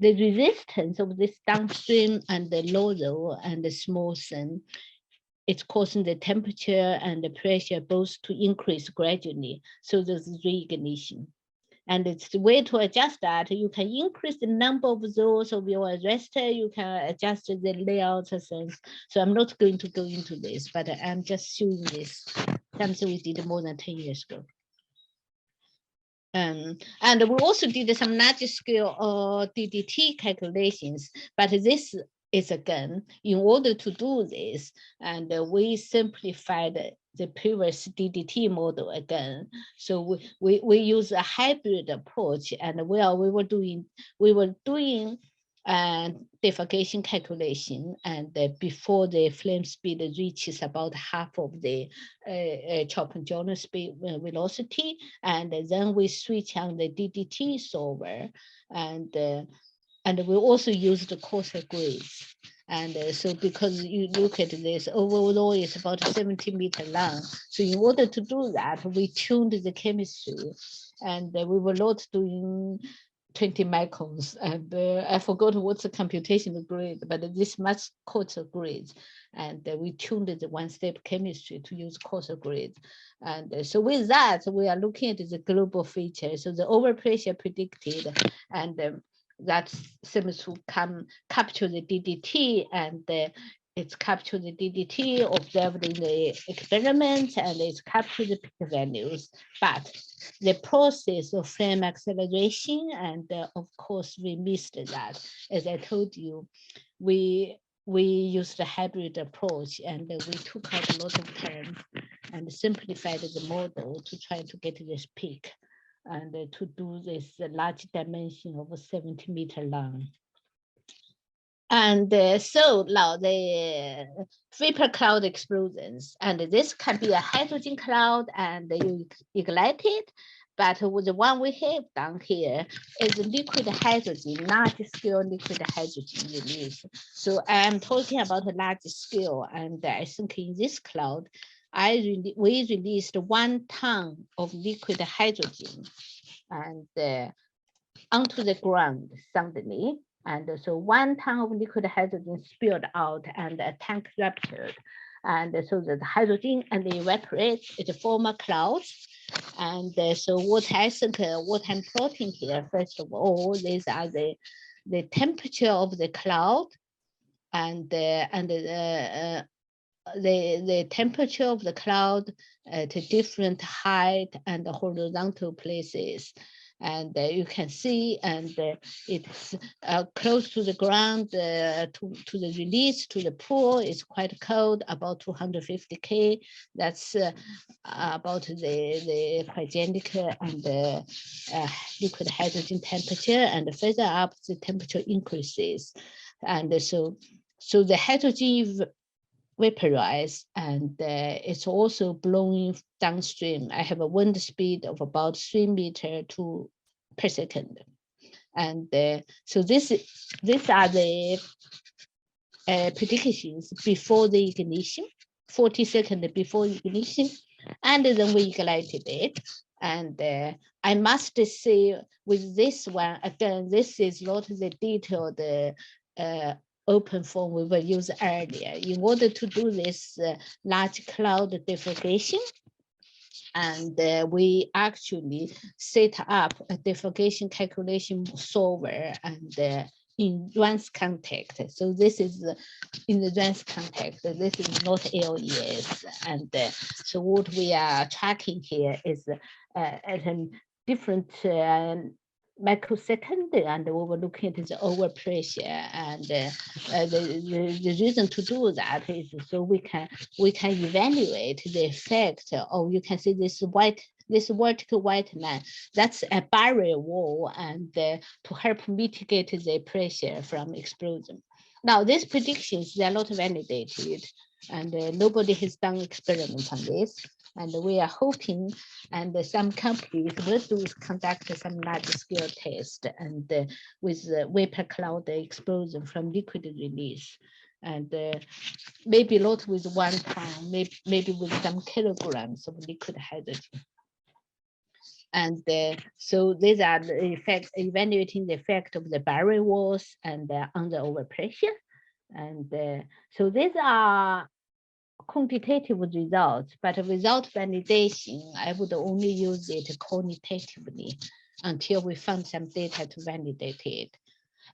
[SPEAKER 2] the resistance of this downstream and the nodal and the small thing, it's causing the temperature and the pressure both to increase gradually. So there's reignition. And it's the way to adjust that. You can increase the number of those of your arrestor, you can adjust the layout and things. So I'm not going to go into this, but I'm just showing this, something we did more than 10 years ago. And we also did some large scale DDT calculations, but this is again, in order to do this, and we simplified the previous DDT model again. So we use a hybrid approach, and where we were doing defogation calculation, and before the flame speed reaches about half of the Chopin-Jones speed velocity, and then we switch on the DDT solver, and we also use the coarser grades. And so because you look at this, overall it's about 70 meters long. So in order to do that, we tuned the chemistry, and we were not doing 20 microns, and I forgot what's the computational grade, but this much coarser grades, and we tuned the one-step chemistry to use coarser grades. And so with that, we are looking at the global feature. So the overpressure predicted, and that seems to capture the DDT, and it's captured the DDT observed in the experiment, and it's captured the peak values. But the process of flame acceleration, and of course we missed that. As I told you, we used a hybrid approach, and we took out a lot of terms and simplified the model to try to get this peak, and to do this large dimension of 70-meter long. And so now the vapor cloud explosions, and this can be a hydrogen cloud, and you ignite it. But with the one we have down here is liquid hydrogen, large scale liquid hydrogen release. So I'm talking about a large scale, and I think in this cloud, we released 1 ton of liquid hydrogen and onto the ground suddenly. And so 1 ton of liquid hydrogen spilled out, and a tank ruptured. And so the hydrogen and evaporates, it forms a cloud. And so what I think, what I'm plotting here, first of all, these are the temperature of the cloud, and the temperature of the cloud at different height and horizontal places. And you can see, and it's close to the ground, to the release, to the pool. It's quite cold, about 250 K. That's about the cryogenic and liquid hydrogen temperature. And further up, the temperature increases. And so the hydrogen vaporize, and it's also blowing downstream. I have a wind speed of about 3 meters per second. And so these are the predictions before the ignition, 40 seconds before ignition, and then we ignited it. And I must say with this one, again, this is not the detailed OpenFOAM we will use earlier. In order to do this large cloud defogation, and we actually set up a defogation calculation solver, and in RANS contact. So this is in the RANS contact. This is not LES. And so what we are tracking here is at a different microsecond, and we were looking at the overpressure. And the reason to do that is so we can evaluate the effect. Oh, you can see this vertical white line, that's a barrier wall, and to help mitigate the pressure from explosion. Now, these predictions, they are not validated, and nobody has done experiments on this. And we are hoping, and some companies will conduct some large-scale tests, and with vapor cloud explosion from liquid release, and maybe not with 1 ton, maybe with some kilograms of liquid hydrogen. And so these are the effect, evaluating the effect of the barrier walls and under overpressure. And so these are quantitative results, but without validation, I would only use it quantitatively until we found some data to validate it.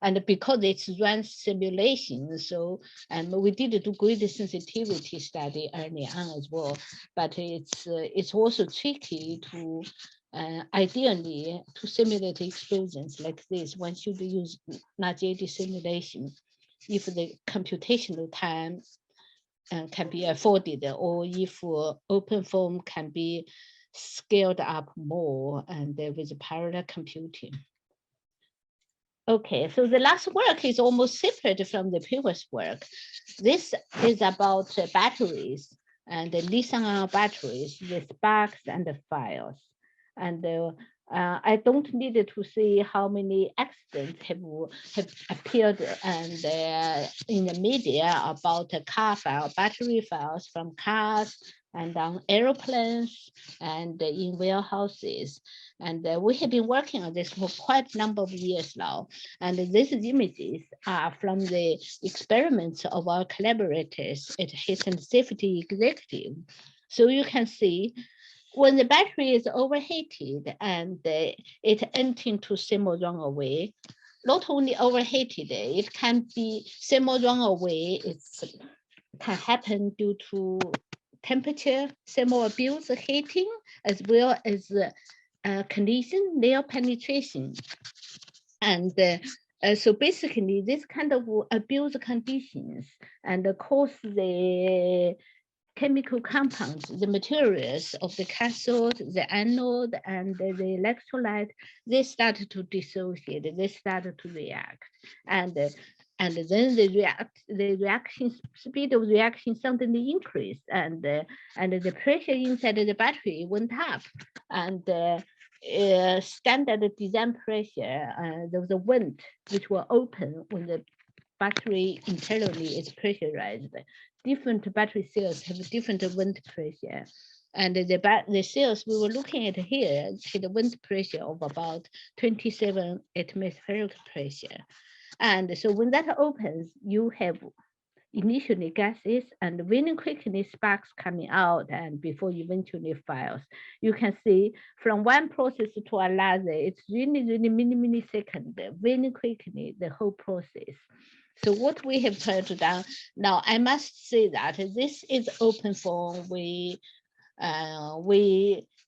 [SPEAKER 2] And because it's run simulation, so, and we did do grid sensitivity study early on as well, but it's also tricky to ideally to simulate explosions like this. One should use large eddy simulation if the computational time can be afforded, or if OpenFOAM can be scaled up more and with parallel computing. Okay, so the last work is almost separate from the previous work. This is about batteries and the lithium-ion batteries, the sparks and the fires. And I don't need to see how many accidents have appeared and in the media about car fire, battery fires from cars and on airplanes and in warehouses. And we have been working on this for quite a number of years now. And these images are from the experiments of our collaborators at Health and Safety Executive. So you can see when the battery is overheated and it enters into thermal runaway, not only overheated, it can be thermal runaway. It's can happen due to temperature, thermal abuse, heating, as well as collision, nail penetration. And so basically, this kind of abuse conditions and cause the chemical compounds, the materials of the cathode, the anode, and the electrolyte, they start to dissociate, they start to react. And then the reaction speed of reaction suddenly increased, and the pressure inside the battery went up, and standard design pressure, there was a vent which will open when the battery internally is pressurized. Different battery cells have different vent pressure. And the cells we were looking at here had a vent pressure of about 27 atmospheric pressure. And so when that opens, you have initially gases and very quickly sparks coming out, and before eventually fires. You can see from one process to another, it's really, really millisecond, very quickly, the whole process. So what we have tried to do now, I must say that this is OpenFOAM.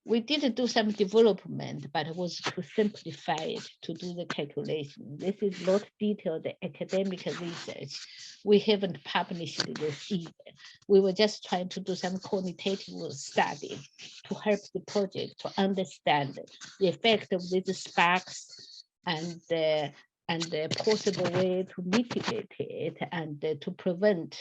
[SPEAKER 2] We did do some development, but it was to simplify it to do the calculation. This is not detailed academic research. We haven't published this either. We were just trying to do some quantitative study to help the project to understand the effect of these sparks and the possible way to mitigate it and to prevent,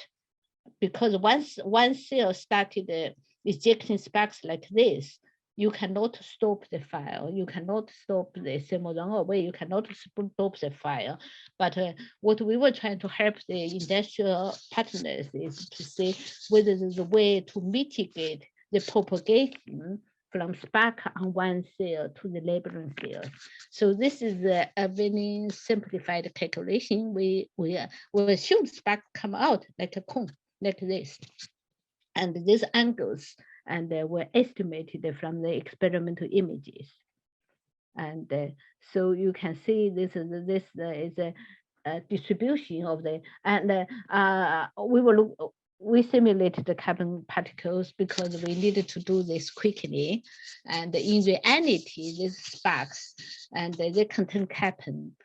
[SPEAKER 2] because once one cell started ejecting sparks like this, you cannot stop the fire. You cannot stop the thermal runaway. You cannot stop the fire. But what we were trying to help the industrial partners is to see whether there's a way to mitigate the propagation from spark on one cell to the neighboring cells. So this is a very simplified calculation. We assume spark come out like a cone, like this. And these angles and were estimated from the experimental images. And so you can see this is a distribution of the, and we simulated the carbon particles because we needed to do this quickly. And in reality, these sparks, and they contain carbon.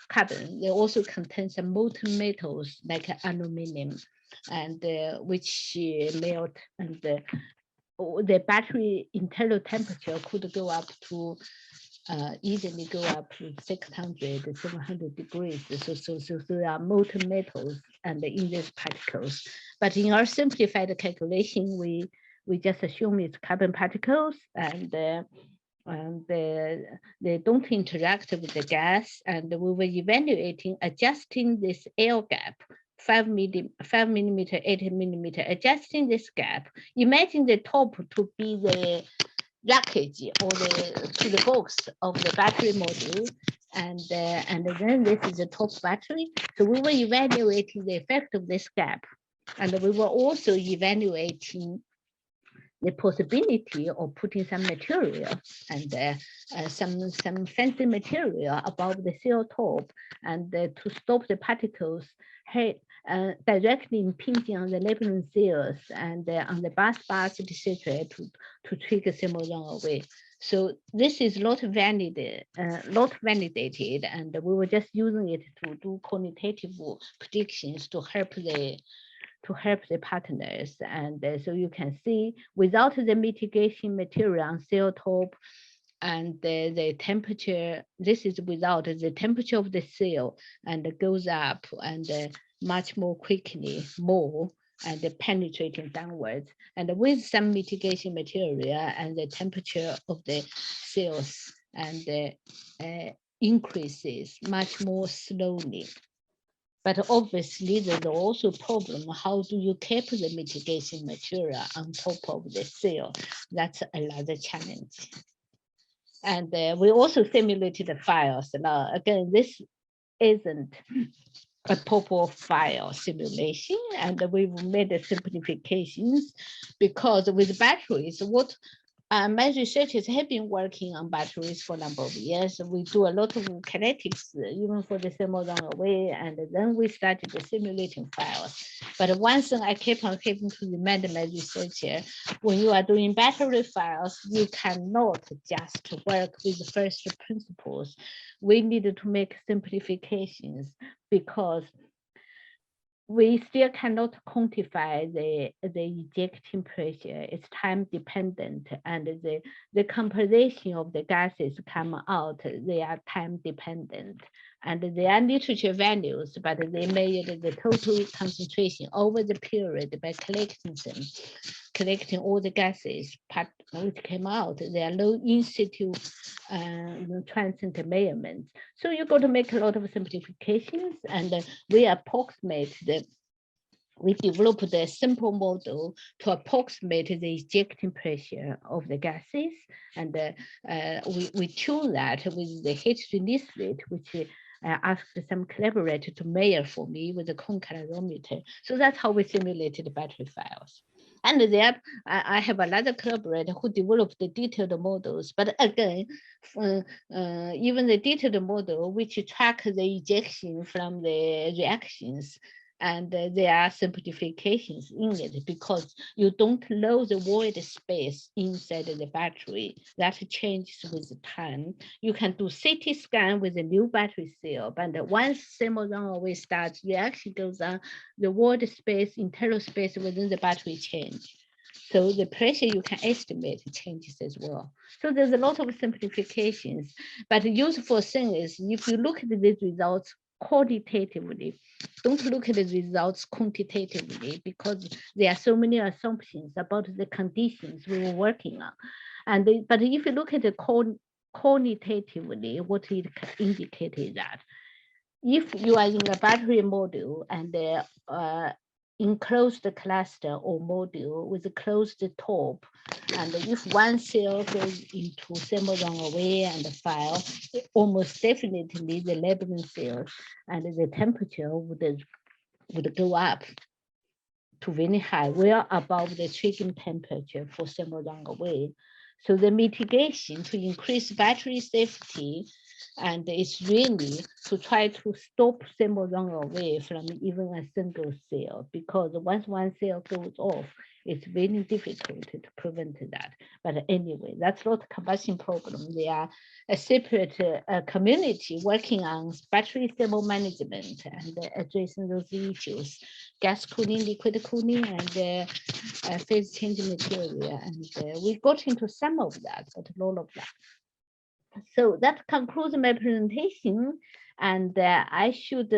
[SPEAKER 2] They also contain some molten metals like aluminum, and which melt, and the battery internal temperature could go up to easily go up to 600, 700 degrees. So there are molten metals and in these particles. But in our simplified calculation, we just assume it's carbon particles, and they don't interact with the gas. And we were evaluating, adjusting this air gap, 5 millimeter, 8 millimeter, adjusting this gap. Imagine the top to be the package or to the box of the battery module, and then this is the top battery. So we were evaluating the effect of this gap, and we were also evaluating the possibility of putting some material and some fancy material above the cell top, and to stop the particles directly impinging on the neighboring cells and on the bus bars, etc., to trigger thermal runaway. So this is not validated, and we were just using it to do quantitative predictions to help the partners. And so you can see, without the mitigation material on cell top, and the temperature, this is without the temperature of the cell, and it goes up and much more quickly, and penetrating downwards. And with some mitigation material, and the temperature of the cells and increases much more slowly. But obviously, there's also a problem. How do you keep the mitigation material on top of the cell? That's another challenge. And we also simulated the files. Now, again, this isn't a proper file simulation, and we've made the simplifications because with batteries, what my researchers have been working on batteries for a number of years. We do a lot of kinetics, even for the thermal runaway, and then we started simulating files. But one thing I keep on having to remind my researcher, when you are doing battery files, you cannot just work with the first principles. We need to make simplifications because we still cannot quantify the ejecting pressure. It's time dependent, and the composition of the gases come out, they are time dependent. And they are literature values, but they measured the total concentration over the period by collecting all the gases which came out. They are low in situ transient measurements. So you got to make a lot of simplifications, and we approximate we developed a simple model to approximate the ejecting pressure of the gases, and we tune that with the heat release rate, which asked some collaborator to measure for me with a cone calorimeter. So that's how we simulated the battery files. And there, I have another collaborator who developed the detailed models. But again, even the detailed model, which track the ejection from the reactions, and there are simplifications in it because you don't know the void space inside the battery. That changes with time. You can do CT scan with a new battery cell, but once thermal runaway starts, reaction goes on, the void space, internal space within the battery change. So the pressure you can estimate changes as well. So there's a lot of simplifications, but the useful thing is if you look at these results qualitatively, don't look at the results quantitatively because there are so many assumptions about the conditions we were working on. But if you look at the quantitatively, what it indicated that if you are in a battery model and enclosed cluster or module with a closed top, and if one cell goes into thermal runaway and the file, almost definitely the labeling cell and the temperature would go up to very high, well above the triggering temperature for thermal runaway. So the mitigation to increase battery safety, and it's really to try to stop thermal runaway from even a single cell, because once one cell goes off, it's very difficult to prevent that. But anyway, that's not a combustion problem. They are a separate community working on battery thermal management and addressing those issues, gas cooling, liquid cooling, and phase change material. And we got into some of that, but not all of that. So that concludes my presentation, and I should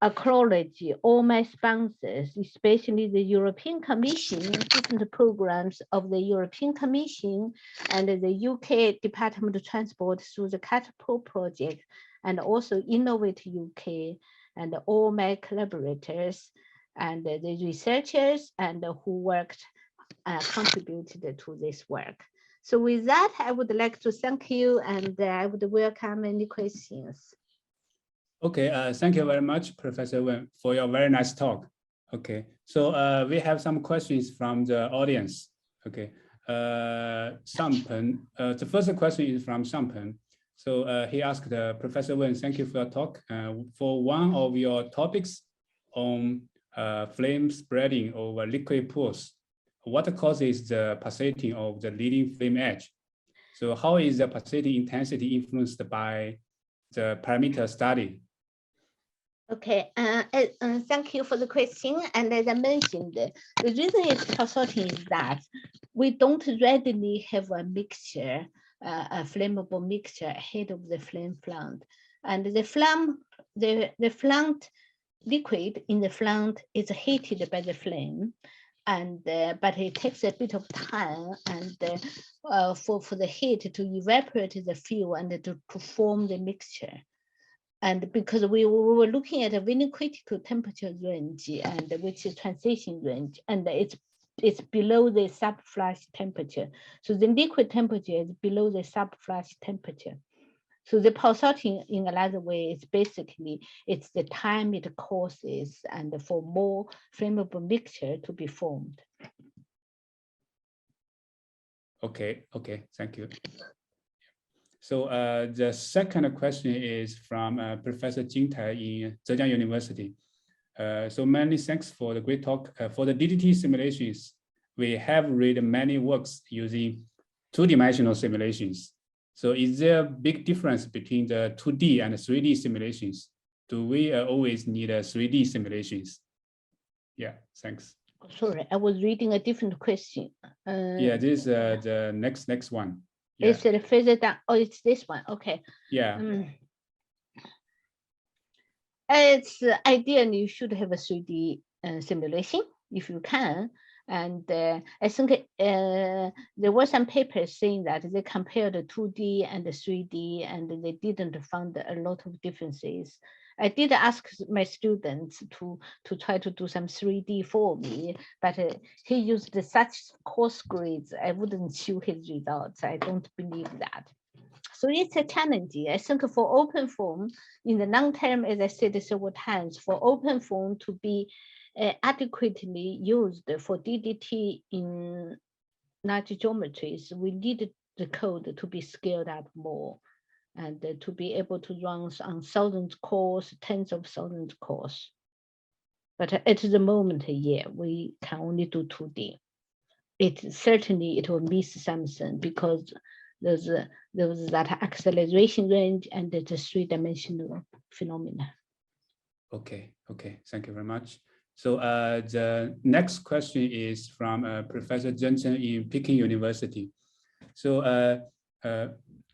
[SPEAKER 2] acknowledge all my sponsors, especially the European Commission, different programs of the European Commission and the UK Department of Transport through the Catapult project, and also Innovate UK, and all my collaborators and the researchers and who worked contributed to this work. So with that, I would like to thank you, and I would welcome any questions.
[SPEAKER 1] Okay, thank you very much, Professor Wen, for your very nice talk. Okay, so we have some questions from the audience. Okay, Sampen, the first question is from Sampen. So he asked Professor Wen, thank you for your talk. For one of your topics on flame spreading over liquid pools, what causes the pulsating of the leading flame edge? So how is the pulsating intensity influenced by the parameter study?
[SPEAKER 2] Okay, thank you for the question. And as I mentioned, the reason it's pulsating is that we don't readily have a mixture, a flammable mixture ahead of the flame flank. And the flank liquid in the flank is heated by the flame. And but it takes a bit of time and for the heat to evaporate the fuel and to form the mixture. And because we were looking at a very critical temperature range, and which is transition range, and it's below the subflash temperature. So the liquid temperature is below the subflash temperature. So the pulsating, in another way, is basically, it's the time it causes and for more flammable mixture to be formed.
[SPEAKER 1] Okay, thank you. So the second question is from Professor Jing Tai in Zhejiang University. So many thanks for the great talk. For the DDT simulations, we have read many works using two-dimensional simulations. So is there a big difference between the 2D and 3D simulations? Do we always need 3D simulations? Yeah, thanks.
[SPEAKER 2] Sorry, I was reading a different question.
[SPEAKER 1] Yeah, this is the next one. Yeah.
[SPEAKER 2] Is it further down? Oh, it's this one. Okay.
[SPEAKER 1] Yeah.
[SPEAKER 2] It's ideally you should have a 3D simulation if you can. And I think there were some papers saying that they compared the 2D and the 3D and they didn't find a lot of differences. I did ask my students to try to do some 3D for me, but he used such coarse grades, I wouldn't show his results. I don't believe that. So it's a challenge. I think for OpenFOAM, in the long term, as I said several times, for OpenFOAM to be adequately used for DDT in large geometries, we need the code to be scaled up more and to be able to run on thousands cores, tens of thousands cores. But at the moment, yeah, we can only do 2D. It will miss something because there's that acceleration range and the three-dimensional phenomena.
[SPEAKER 1] Okay, thank you very much. So the next question is from Professor Jensen in Peking University. So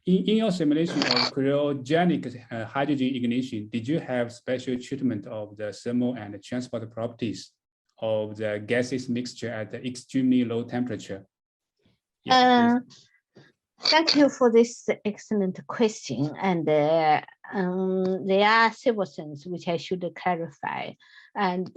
[SPEAKER 1] in your simulation of cryogenic hydrogen ignition, did you have special treatment of the thermal and transport properties of the gaseous mixture at the extremely low temperature?
[SPEAKER 2] Yeah, thank you for this excellent question. And there are several things which I should clarify. And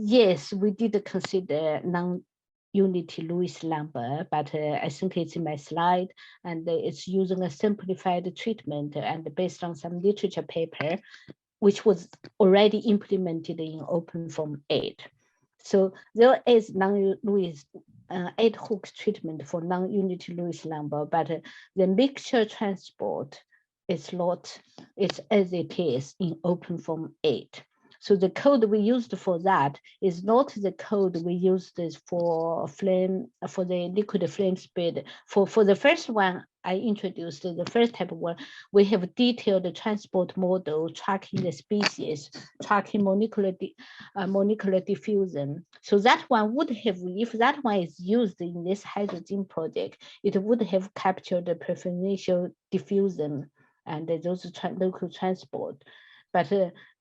[SPEAKER 2] yes, we did consider non-unity Lewis number, but I think it's in my slide, and it's using a simplified treatment and based on some literature paper, which was already implemented in OpenFOAM 8. So there is non-Lewis ad hoc treatment for non-unity Lewis number, but the mixture transport is not, it's as it is in OpenFOAM 8. So the code we used for that is not the code we used for the liquid flame speed. For the first one I introduced, the first type of one, we have detailed transport model tracking the species, tracking molecular diffusion. So that one would have, if that one is used in this hydrogen project, it would have captured the preferential diffusion and those local transport. But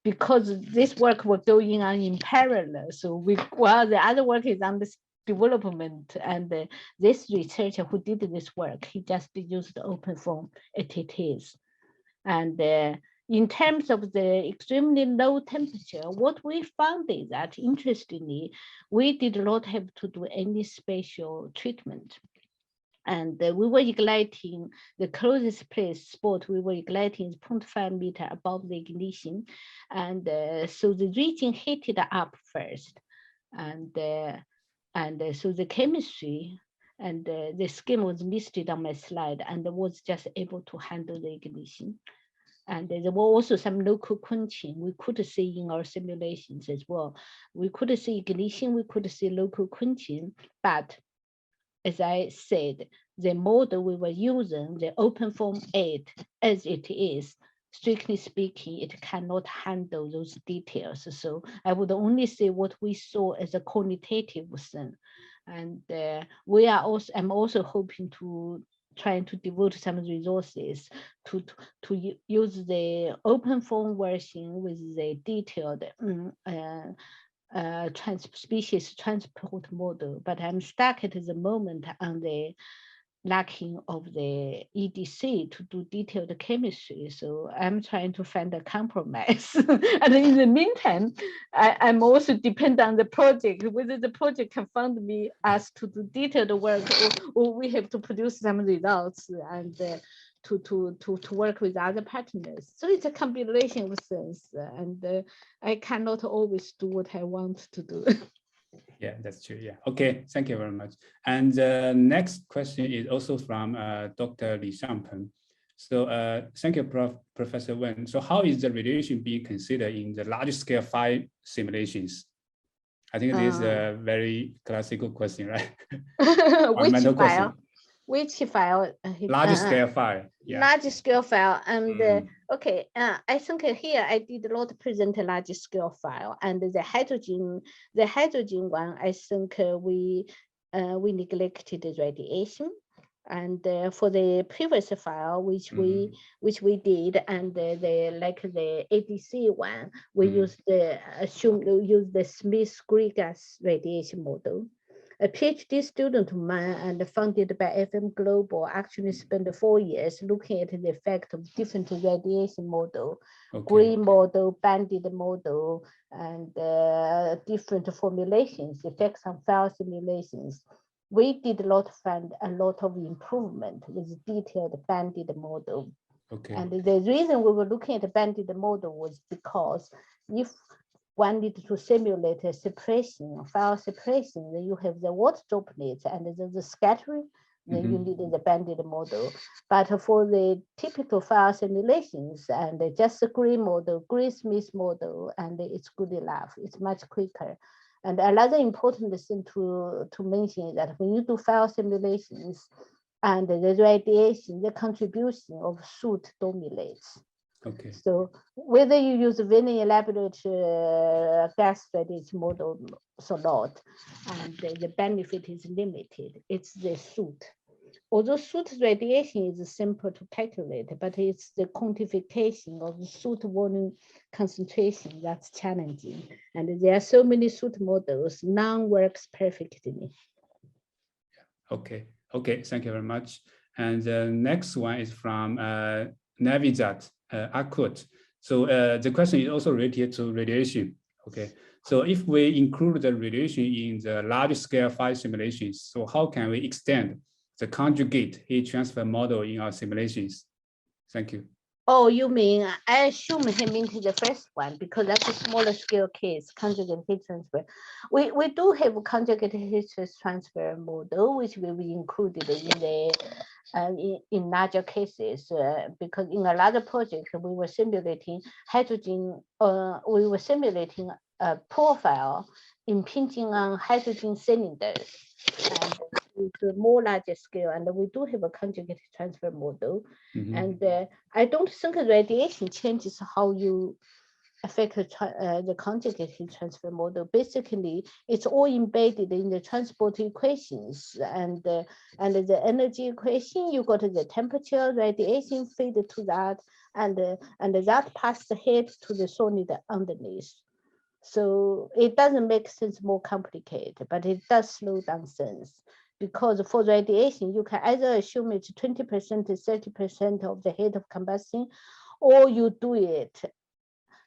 [SPEAKER 2] because this work was going on in parallel, so while the other work is on this development, and this researcher who did this work, he just used OpenFOAM as it is. And in terms of the extremely low temperature, what we found is that, interestingly, we did not have to do any special treatment. And we were igniting the closest place spot we were igniting is 0.5 meter above the ignition. And so the region heated up first. And so the chemistry and the scheme was listed on my slide and was just able to handle the ignition. And there were also some local quenching we could see in our simulations as well. We could see ignition, we could see local quenching, but as I said, the model we were using, the OpenFOAM 8, as it is, strictly speaking, it cannot handle those details. So I would only say what we saw as a quantitative thing. And I'm also hoping to trying to devote some resources to use the OpenFOAM version with the detailed species transport model, but I'm stuck at the moment on the lacking of the EDC to do detailed chemistry. So I'm trying to find a compromise. And in the meantime, I'm also dependent on the project, whether the project can fund me us to do detailed work, or we have to produce some results and to work with other partners. So it's a combination of things, and I cannot always do what I want to do.
[SPEAKER 1] Yeah, that's true. Yeah. Okay. Thank you very much. And the next question is also from Dr. Li Shangpeng. So thank you, Professor Wen. So how is the radiation being considered in the large scale fire simulations? I think this is a very classical question, right?
[SPEAKER 2] Which file?
[SPEAKER 1] Question.
[SPEAKER 2] Which file?
[SPEAKER 1] Large scale file. Yeah.
[SPEAKER 2] Large scale file. And okay, I think here I did a lot present large scale file, and the hydrogen one, I think we neglected the radiation. And for the previous file, which we did, and the ADC one, we used the Smith-Green gas radiation model. A PhD student of mine and funded by FM Global actually spent 4 years looking at the effect of different radiation model, green model, banded model, and different formulations, effects on fire simulations. We did find a lot of improvement with detailed banded model. And the reason we were looking at the banded model was because if one needs to simulate a separation, fire separation, then you have the water droplets and the scattering, then you need the banded model. But for the typical fire simulations and just the green model, Smith model, and it's good enough, it's much quicker. And another important thing to mention is that when you do fire simulations and the radiation, the contribution of soot dominates. So whether you use a very elaborate gas radiation model or not, and the benefit is limited, it's the soot. Although soot radiation is simple to calculate, but it's the quantification of the soot volume concentration that's challenging. And there are so many soot models, none works perfectly.
[SPEAKER 1] Okay, thank you very much. And the next one is from Navizat Akut. So the question is also related to radiation. Okay, so if we include the radiation in the large scale fire simulations, so how can we extend the conjugate heat transfer model in our simulations? Thank you.
[SPEAKER 2] Oh, you mean, I assume he means the first one, because that's a smaller scale case, conjugate heat transfer. We do have a conjugate heat transfer model, which will be included in the in larger cases, because in a larger project, we were simulating hydrogen, we were simulating a profile impinging on hydrogen cylinders, and it's a more larger scale, and we do have a conjugate transfer model. And I don't think radiation changes how you affect the conjugate heat transfer model. Basically, it's all embedded in the transport equations, and the energy equation. You got the temperature, radiation feed to that, and that passes the heat to the solid underneath. So it doesn't make sense more complicated, but it does slow down things. Because for radiation, you can either assume it's 20% to 30% of the heat of combustion, or you do it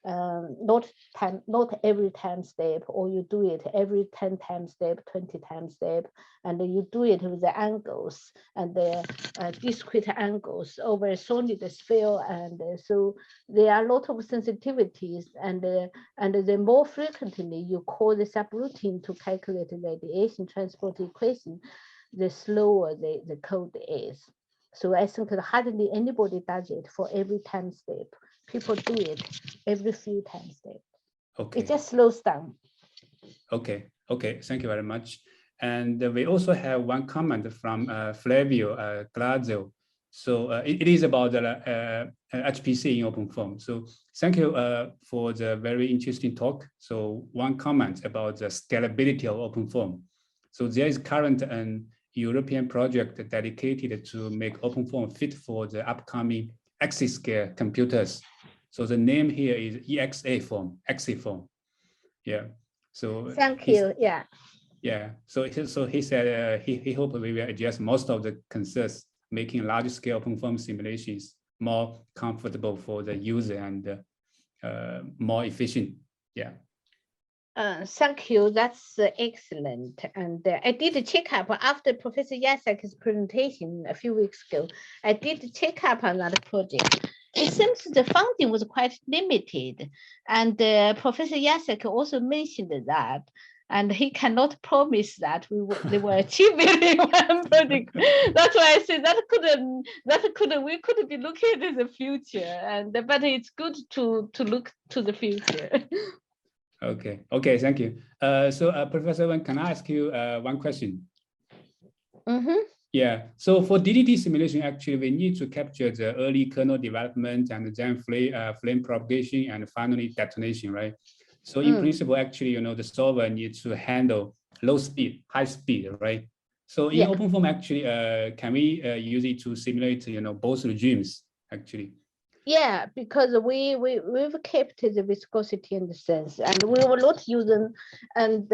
[SPEAKER 2] not every time step, or you do it every 10 times step, 20 times step, and you do it with the angles and the discrete angles over a solid sphere. And so there are a lot of sensitivities, and the more frequently you call the subroutine to calculate the radiation transport equation, the slower the code is. So I think that hardly anybody does it for every time step. People do it every few times step. It just slows down.
[SPEAKER 1] Okay, thank you very much. And we also have one comment from Flavio Glazio. So it is about the HPC in OpenFOAM. So thank you for the very interesting talk. So one comment about the scalability of OpenFOAM. So there is current an European project dedicated to make OpenFOAM fit for the upcoming exascale computers. So the name here is EXAFOAM, EXAFOAM. Yeah. So
[SPEAKER 2] thank you. Yeah.
[SPEAKER 1] Yeah. So he said he hoped we will address most of the concerns, making large scale OpenFOAM simulations more comfortable for the user and more efficient. Yeah.
[SPEAKER 2] Thank you. That's excellent. And I did check up after Professor Yasek's presentation a few weeks ago. I did check up on that project. It seems the funding was quite limited. And Professor Yasek also mentioned that and he cannot promise that they will achieve it in one project. That's why I say we could be looking at the future, but it's good to look to the future.
[SPEAKER 1] Okay, thank you. So Professor Wen, can I ask you one question? Yeah, so for DDT simulation, actually, we need to capture the early kernel development and then flame propagation and finally detonation, right? So in principle, actually, the solver needs to handle low speed, high speed, right? So in OpenFOAM, actually, can we use it to simulate, both regimes, actually?
[SPEAKER 2] Yeah, because we've kept the viscosity and the sense, and we will not use them. And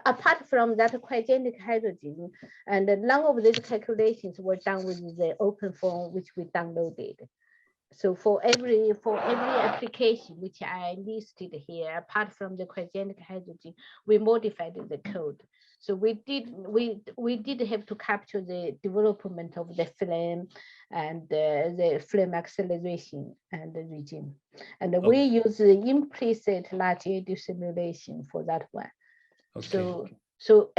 [SPEAKER 2] apart from that cryogenic hydrogen, and none of these calculations were done with the OpenFOAM, which we downloaded. So for every application which I listed here, apart from the cryogenic hydrogen, we modified the code. So we did have to capture the development of the flame and the flame acceleration and the regime. And we use the implicit large area simulation for that one. So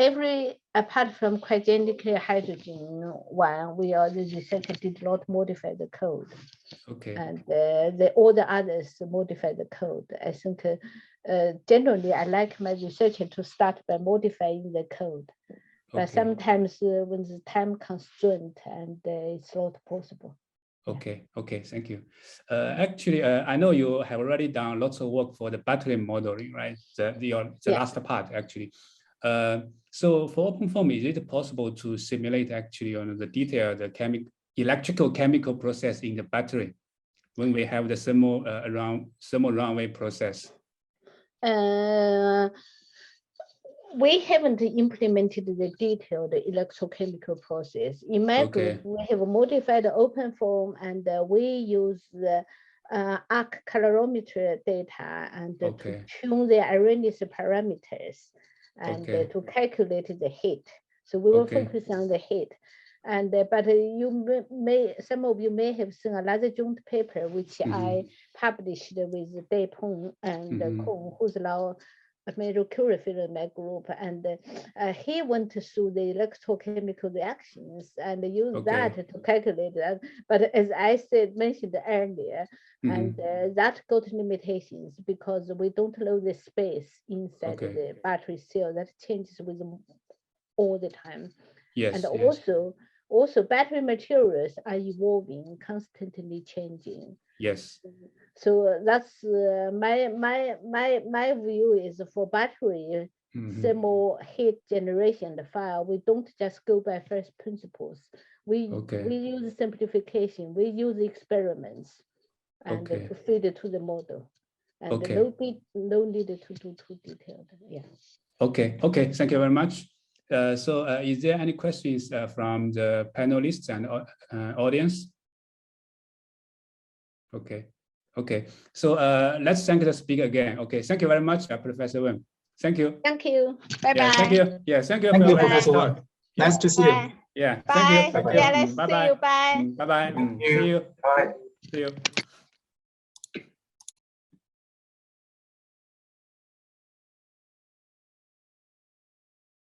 [SPEAKER 2] apart from cryogenic hydrogen one, we are the researcher did not modify the code. And all the others modify the code. I think generally I like my researcher to start by modifying the code. But sometimes when the time constraint and it's not possible.
[SPEAKER 1] Okay, thank you. Actually, I know you have already done lots of work for the battery modeling, right? The last part, actually. So for OpenFOAM, is it possible to simulate actually the detailed electrical chemical process in the battery when we have the thermal runaway process?
[SPEAKER 2] We haven't implemented the detailed electrochemical process. In my group, we have modified the OpenFOAM, and we use the arc calorimeter data and to tune the Arrhenius parameters and to calculate the heat. So we will focus on the heat. And but some of you may have seen another joint paper which I published with Depong and Kong, who's now a major curator in my group, and he went through the electrochemical reactions and used that to calculate that. But as I mentioned earlier, and that got limitations because we don't know the space inside the battery cell. That changes with all the time.
[SPEAKER 1] Yes.
[SPEAKER 2] And also battery materials are evolving, constantly changing.
[SPEAKER 1] Yes.
[SPEAKER 2] So that's my view is for battery thermal heat generation the file. We don't just go by first principles. We use simplification. We use experiments and to feed it to the model. And no need to do too detailed. Yeah.
[SPEAKER 1] Okay. Thank you very much. So is there any questions from the panelists and audience? Okay. So let's thank the speaker again. Okay, thank you very much, Professor Wen. Thank you.
[SPEAKER 2] Thank you. Bye-bye.
[SPEAKER 1] Yeah, thank you. Yeah, thank you.
[SPEAKER 3] Thank you, Professor Wen. Nice to see you.
[SPEAKER 1] Yeah,
[SPEAKER 2] bye.
[SPEAKER 1] thank you.
[SPEAKER 2] Yeah, let's see you. Bye.
[SPEAKER 1] Bye-bye.
[SPEAKER 3] See you.
[SPEAKER 1] See you.
[SPEAKER 3] Bye.
[SPEAKER 1] See you.